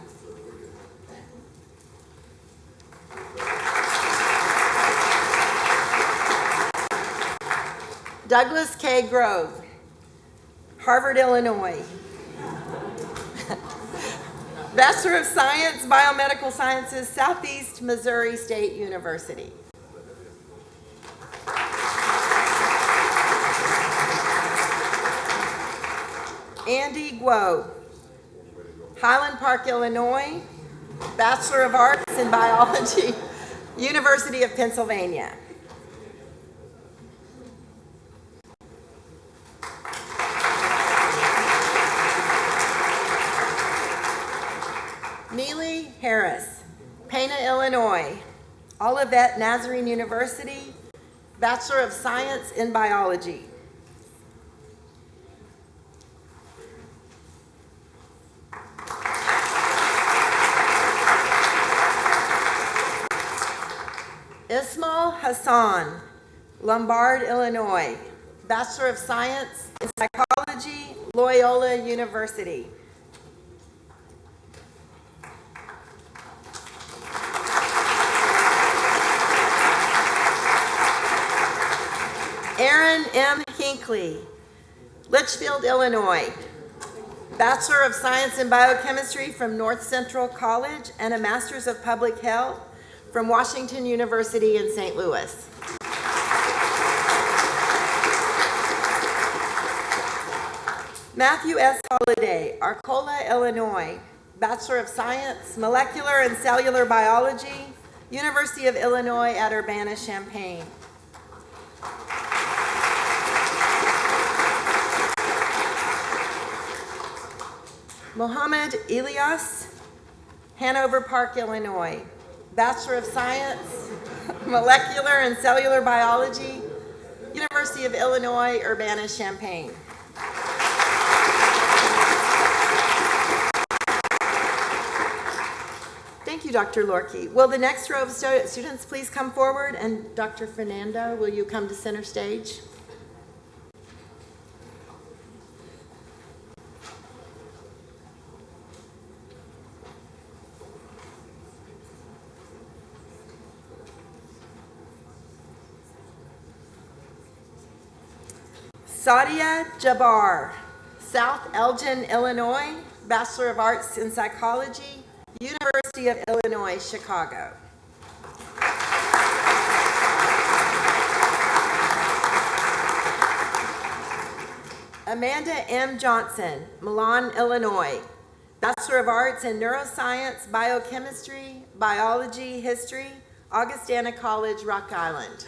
Douglas K. Grove, Harvard, Illinois, Bachelor of Science, Biomedical Sciences, Southeast Missouri State University. Andy Guo, Highland Park, Illinois, Bachelor of Arts in Biology, University of Pennsylvania. Neely Harris, Pana, Illinois, Olivet Nazarene University, Bachelor of Science in Biology. Ismail Hassan, Lombard, Illinois, Bachelor of Science in Psychology, Loyola University. Aaron M. Hinckley, Litchfield, Illinois, Bachelor of Science in Biochemistry from North Central College and a Master's of Public Health from Washington University in St. Louis. Matthew S. Holliday, Arcola, Illinois, Bachelor of Science, Molecular and Cellular Biology, University of Illinois at Urbana-Champaign. Mohammed Elias, Hanover Park, Illinois, Bachelor of Science, Molecular and Cellular Biology, University of Illinois, Urbana-Champaign. Thank you, Dr. Lorkey. Will the next row of students please come forward? And Dr. Fernando, will you come to center stage? Sadia Jabbar, South Elgin, Illinois, Bachelor of Arts in Psychology, University of Illinois, Chicago. Amanda M. Johnson, Milan, Illinois, Bachelor of Arts in Neuroscience, Biochemistry, Biology, History, Augustana College, Rock Island.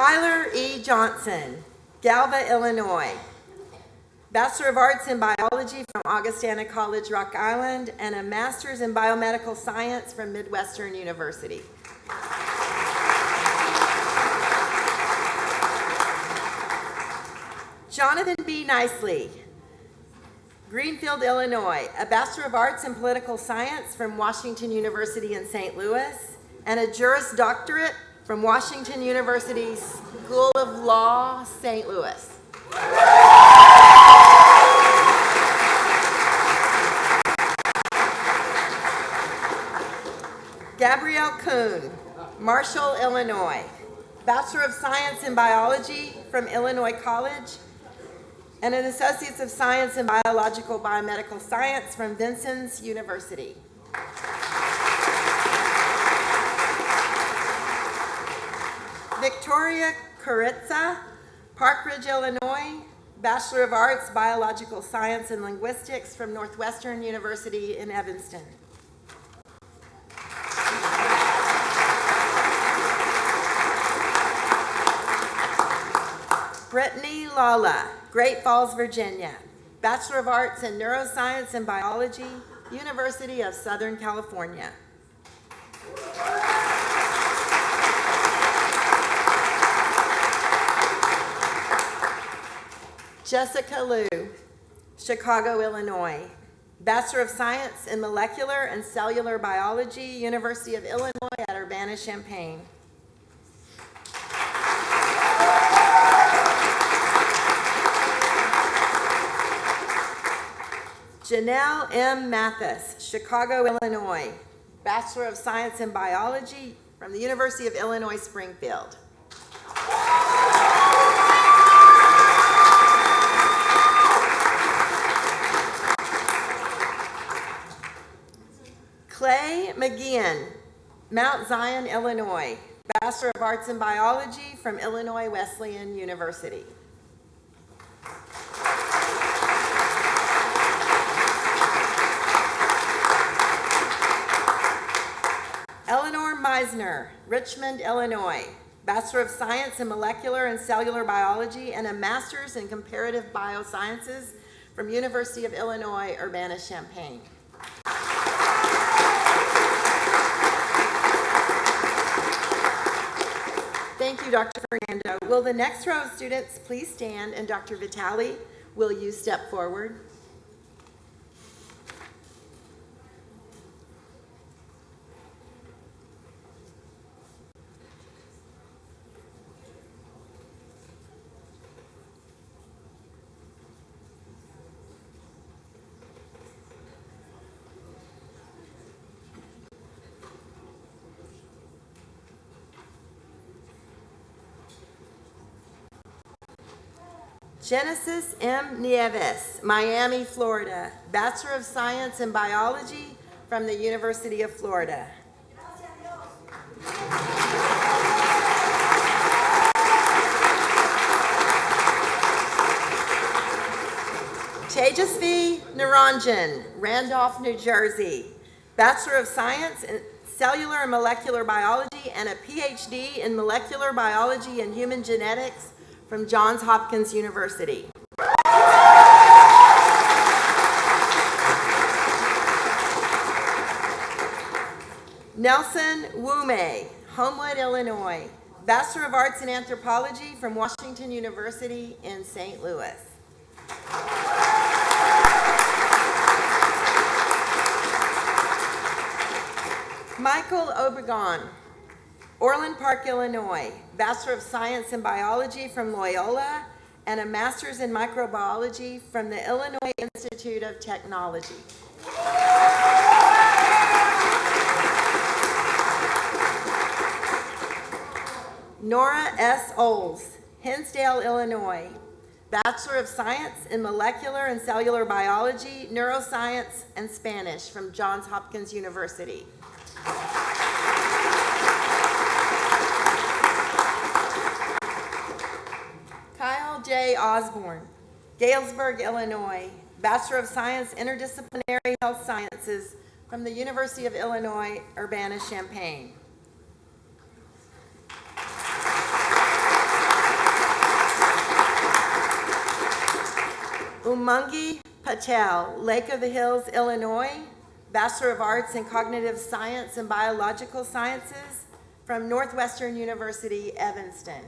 Tyler E. Johnson, Galva, Illinois, Bachelor of Arts in Biology from Augustana College, Rock Island, and a Master's in Biomedical Science from Midwestern University. Jonathan B. Nicely, Greenfield, Illinois, a Bachelor of Arts in Political Science from Washington University in St. Louis, and a Juris Doctorate from Washington University School of Law, St. Louis. Gabrielle Kuhn, Marshall, Illinois, Bachelor of Science in Biology from Illinois College, and an Associates of Science in Biological Biomedical Science from Vincennes University. Victoria Kuritsa, Park Ridge, Illinois, Bachelor of Arts, Biological Science and Linguistics from Northwestern University in Evanston. Brittany Lala, Great Falls, Virginia, Bachelor of Arts in Neuroscience and Biology, University of Southern California. Jessica Liu, Chicago, Illinois, Bachelor of Science in Molecular and Cellular Biology, University of Illinois at Urbana-Champaign. Janelle M. Mathis, Chicago, Illinois, Bachelor of Science in Biology from the University of Illinois, Springfield. Clay McGeehan, Mount Zion, Illinois, Bachelor of Arts in Biology from Illinois Wesleyan University. Eleanor Meisner, Richmond, Illinois. Bachelor of Science in Molecular and Cellular Biology and a Master's in Comparative Biosciences from University of Illinois, Urbana-Champaign. Thank you, Dr. Fernando. Will the next row of students please stand, and Dr. Vitale, will you step forward? Genesis M. Nieves, Miami, Florida. Bachelor of Science in Biology from the University of Florida. Tejasvi Niranjan, Randolph, New Jersey. Bachelor of Science in Cellular and Molecular Biology and a PhD in Molecular Biology and Human Genetics from Johns Hopkins University. Nelson Wume, Homewood, Illinois. Bachelor of Arts in Anthropology from Washington University in St. Louis. Michael Obregon, Orland Park, Illinois. Bachelor of Science in Biology from Loyola and a Master's in Microbiology from the Illinois Institute of Technology. Nora S. Oles, Hinsdale, Illinois. Bachelor of Science in Molecular and Cellular Biology, Neuroscience, and Spanish from Johns Hopkins University. Kyle J. Osborne, Galesburg, Illinois. Bachelor of Science, Interdisciplinary Health Sciences from the University of Illinois, Urbana-Champaign. Umangi Patel, Lake of the Hills, Illinois. Bachelor of Arts in Cognitive Science and Biological Sciences from Northwestern University, Evanston.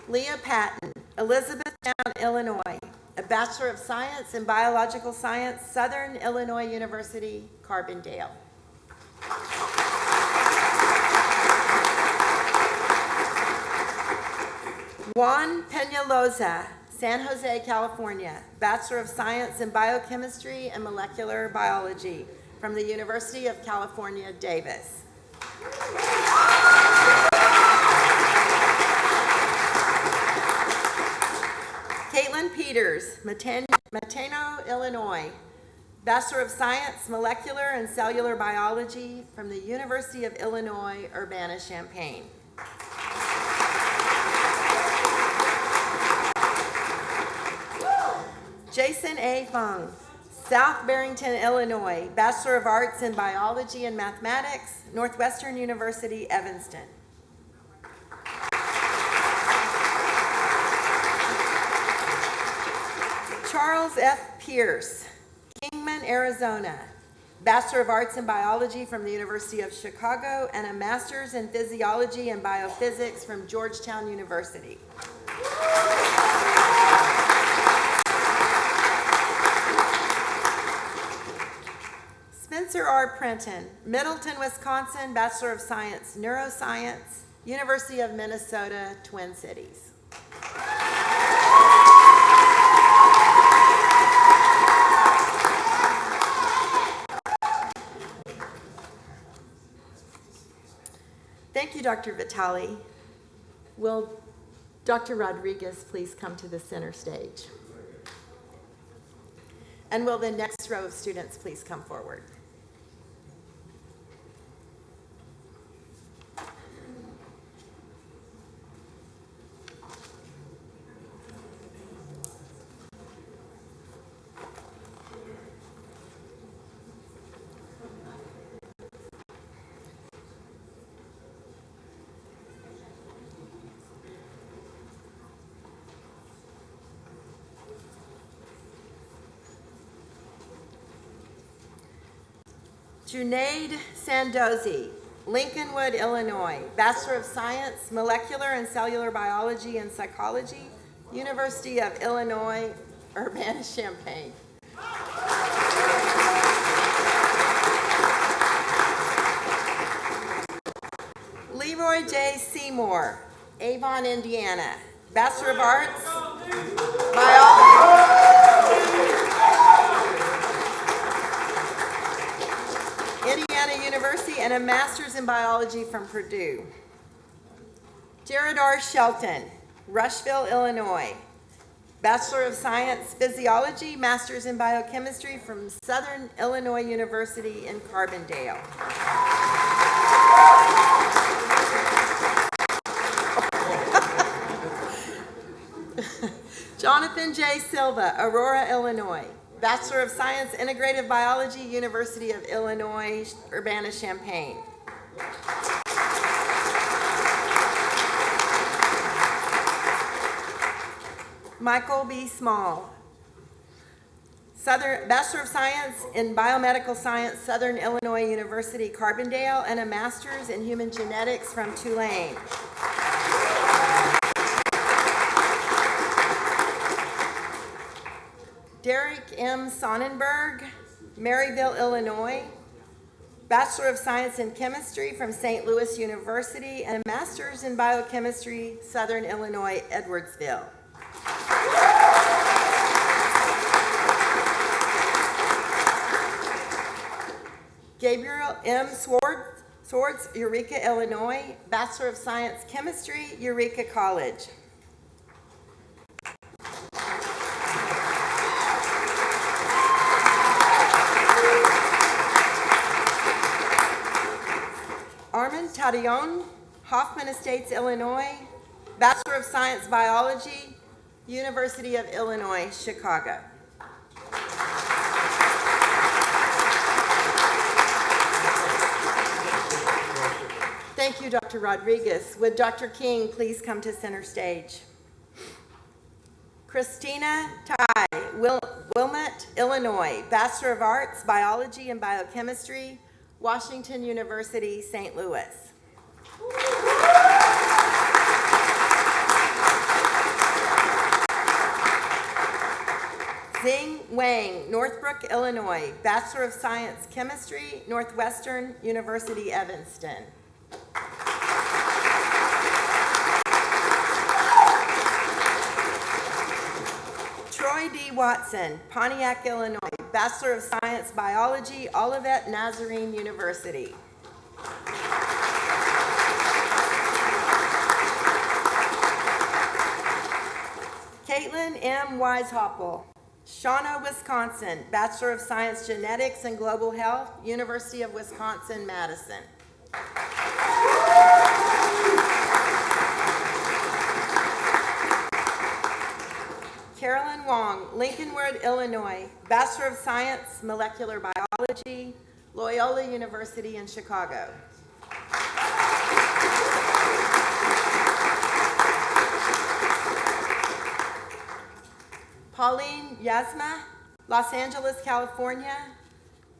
Leah Patton, Elizabethtown, Illinois. A Bachelor of Science in Biological Science, Southern Illinois University, Carbondale. Juan Peñaloza, San Jose, California. Bachelor of Science in Biochemistry and Molecular Biology from the University of California, Davis. Caitlin Peters, Mateno, Illinois. Bachelor of Science, Molecular and Cellular Biology from the University of Illinois, Urbana-Champaign. Jason A. Fung, South Barrington, Illinois. Bachelor of Arts in Biology and Mathematics, Northwestern University, Evanston. Charles F. Pierce, Kingman, Arizona. Bachelor of Arts in Biology from the University of Chicago and a Master's in Physiology and Biophysics from Georgetown University. Spencer R. Prenton, Middleton, Wisconsin, Bachelor of Science, Neuroscience, University of Minnesota, Twin Cities. Thank you, Dr. Vitale. Will Dr. Rodriguez please come to the center stage? And will the next row of students please come forward? Junaid Sandozi, Lincolnwood, Illinois, Bachelor of Science, Molecular and Cellular Biology and Psychology, University of Illinois, Urbana-Champaign. Leroy J. Seymour, Avon, Indiana, Bachelor of Arts, Biology. Indiana University, and a master's in biology from Purdue. Jared R. Shelton, Rushville, Illinois, Bachelor of Science Physiology, master's in biochemistry from Southern Illinois University in Carbondale. Jonathan J. Silva, Aurora, Illinois, Bachelor of Science Integrative Biology, University of Illinois, Urbana-Champaign. Michael B. Small, Bachelor of Science in Biomedical Science, Southern Illinois University, Carbondale, and a Master's in Human Genetics from Tulane. Derek M. Sonnenberg, Maryville, Illinois, Bachelor of Science in Chemistry from St. Louis University, and a Master's in Biochemistry, Southern Illinois, Edwardsville. Gabriel M. Swartz, Eureka, Illinois, Bachelor of Science Chemistry, Eureka College. Armand Tadillon, Hoffman Estates, Illinois, Bachelor of Science Biology, University of Illinois, Chicago. Thank you, Dr. Rodriguez. Would Dr. King please come to center stage? Christina Tai, Wilmette, Illinois, Bachelor of Arts, Biology and Biochemistry, Washington University, St. Louis. Xing Wang, Northbrook, Illinois, Bachelor of Science Chemistry, Northwestern University, Evanston. Troy D. Watson, Pontiac, Illinois, Bachelor of Science Biology, Olivet Nazarene University. Caitlin M. Weishaupt, Shawano, Wisconsin, Bachelor of Science Genetics and Global Health, University of Wisconsin-Madison. Carolyn Wong, Lincolnwood, Illinois, Bachelor of Science, Molecular Biology, Loyola University in Chicago. Pauline Yasma, Los Angeles, California,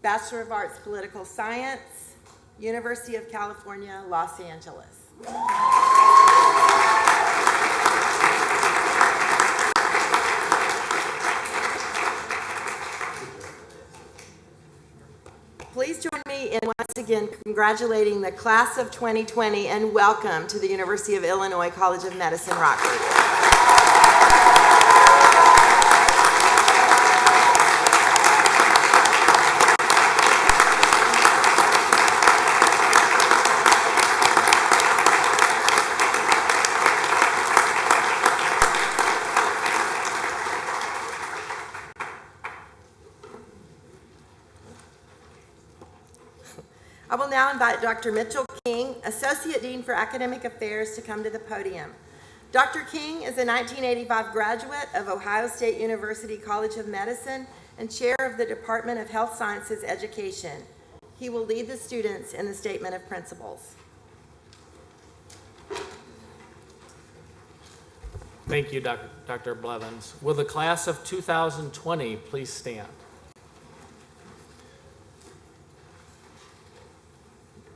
Bachelor of Arts, Political Science, University of California, Los Angeles. Please join me in once again congratulating the class of 2020 and welcome to the University of Illinois College of Medicine, Rockford. I will now invite Dr. Mitchell King, Associate Dean for Academic Affairs, to come to the podium. Dr. King is a 1985 graduate of Ohio State University College of Medicine and chair of the Department of Health Sciences Education. He will lead the students in the Statement of Principles. Thank you, Dr. Blevins. Will the class of 2020 please stand?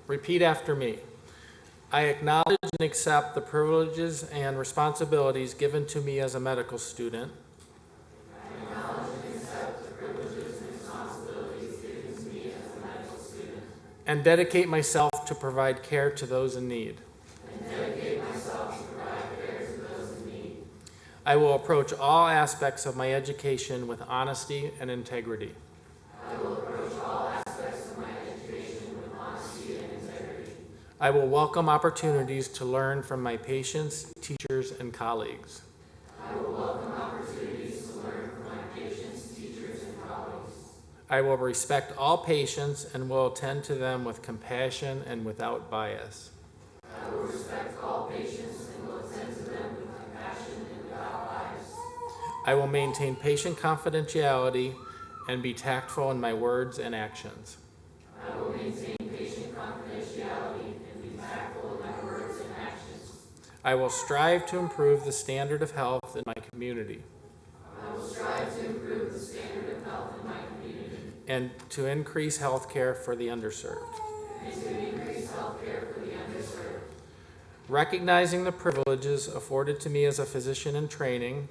Repeat after me. I acknowledge and accept the privileges and responsibilities given to me as a medical student. I acknowledge and accept the privileges and responsibilities given to me as a medical student. And dedicate myself to provide care to those in need. I will approach all aspects of my education with honesty and integrity. I will welcome opportunities to learn from my patients, teachers, and colleagues. I will respect all patients and will attend to them with compassion and without bias. I will maintain patient confidentiality and be tactful in my words and actions. I will strive to improve the standard of health in my community. And to increase health care for the underserved. Recognizing the privileges afforded to me as a physician in training,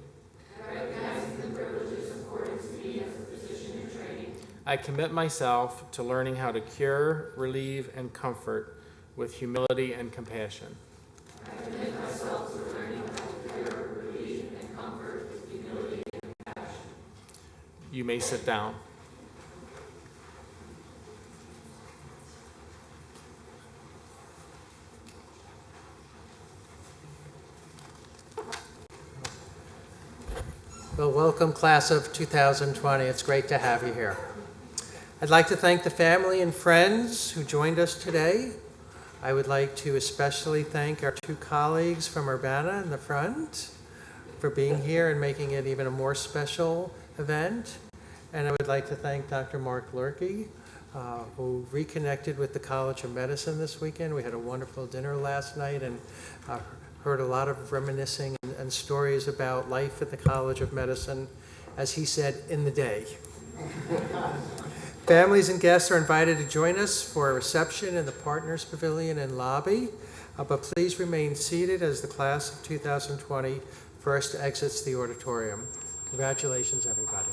I commit myself to learning how to cure, relieve, and comfort with humility and compassion. You may sit down. Well, welcome, class of 2020. It's great to have you here. I'd like to thank the family and friends who joined us today. I would like to especially thank our two colleagues from Urbana in the front for being here and making it even a more special event. And I would like to thank Dr. Mark Lurkey, who reconnected with the College of Medicine this weekend. We had a wonderful dinner last night and heard a lot of reminiscing and stories about life at the College of Medicine, as he said, in the day. Families and guests are invited to join us for a reception in the Partners Pavilion and lobby, but please remain seated as the class of 2020 first exits the auditorium. Congratulations, everybody.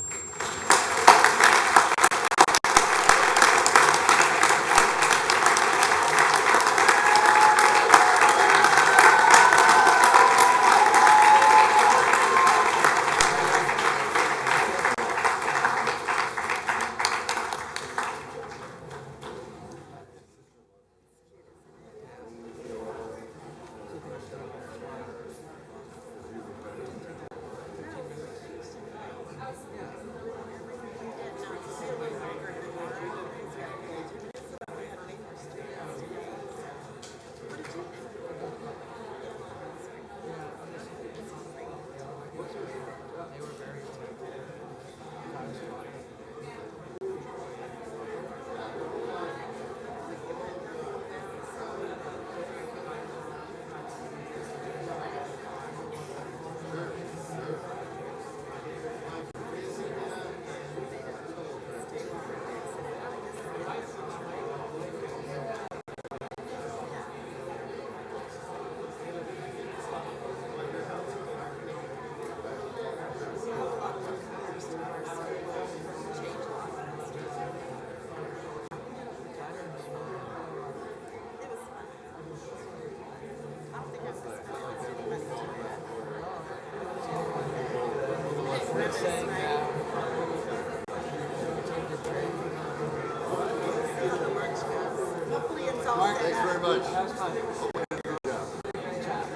Thanks very much.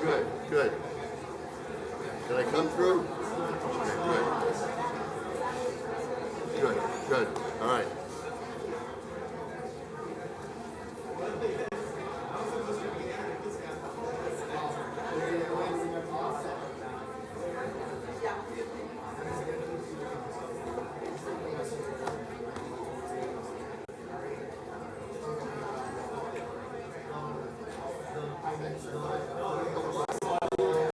Good, good. Can I come through? Okay, good. Good, good. All right.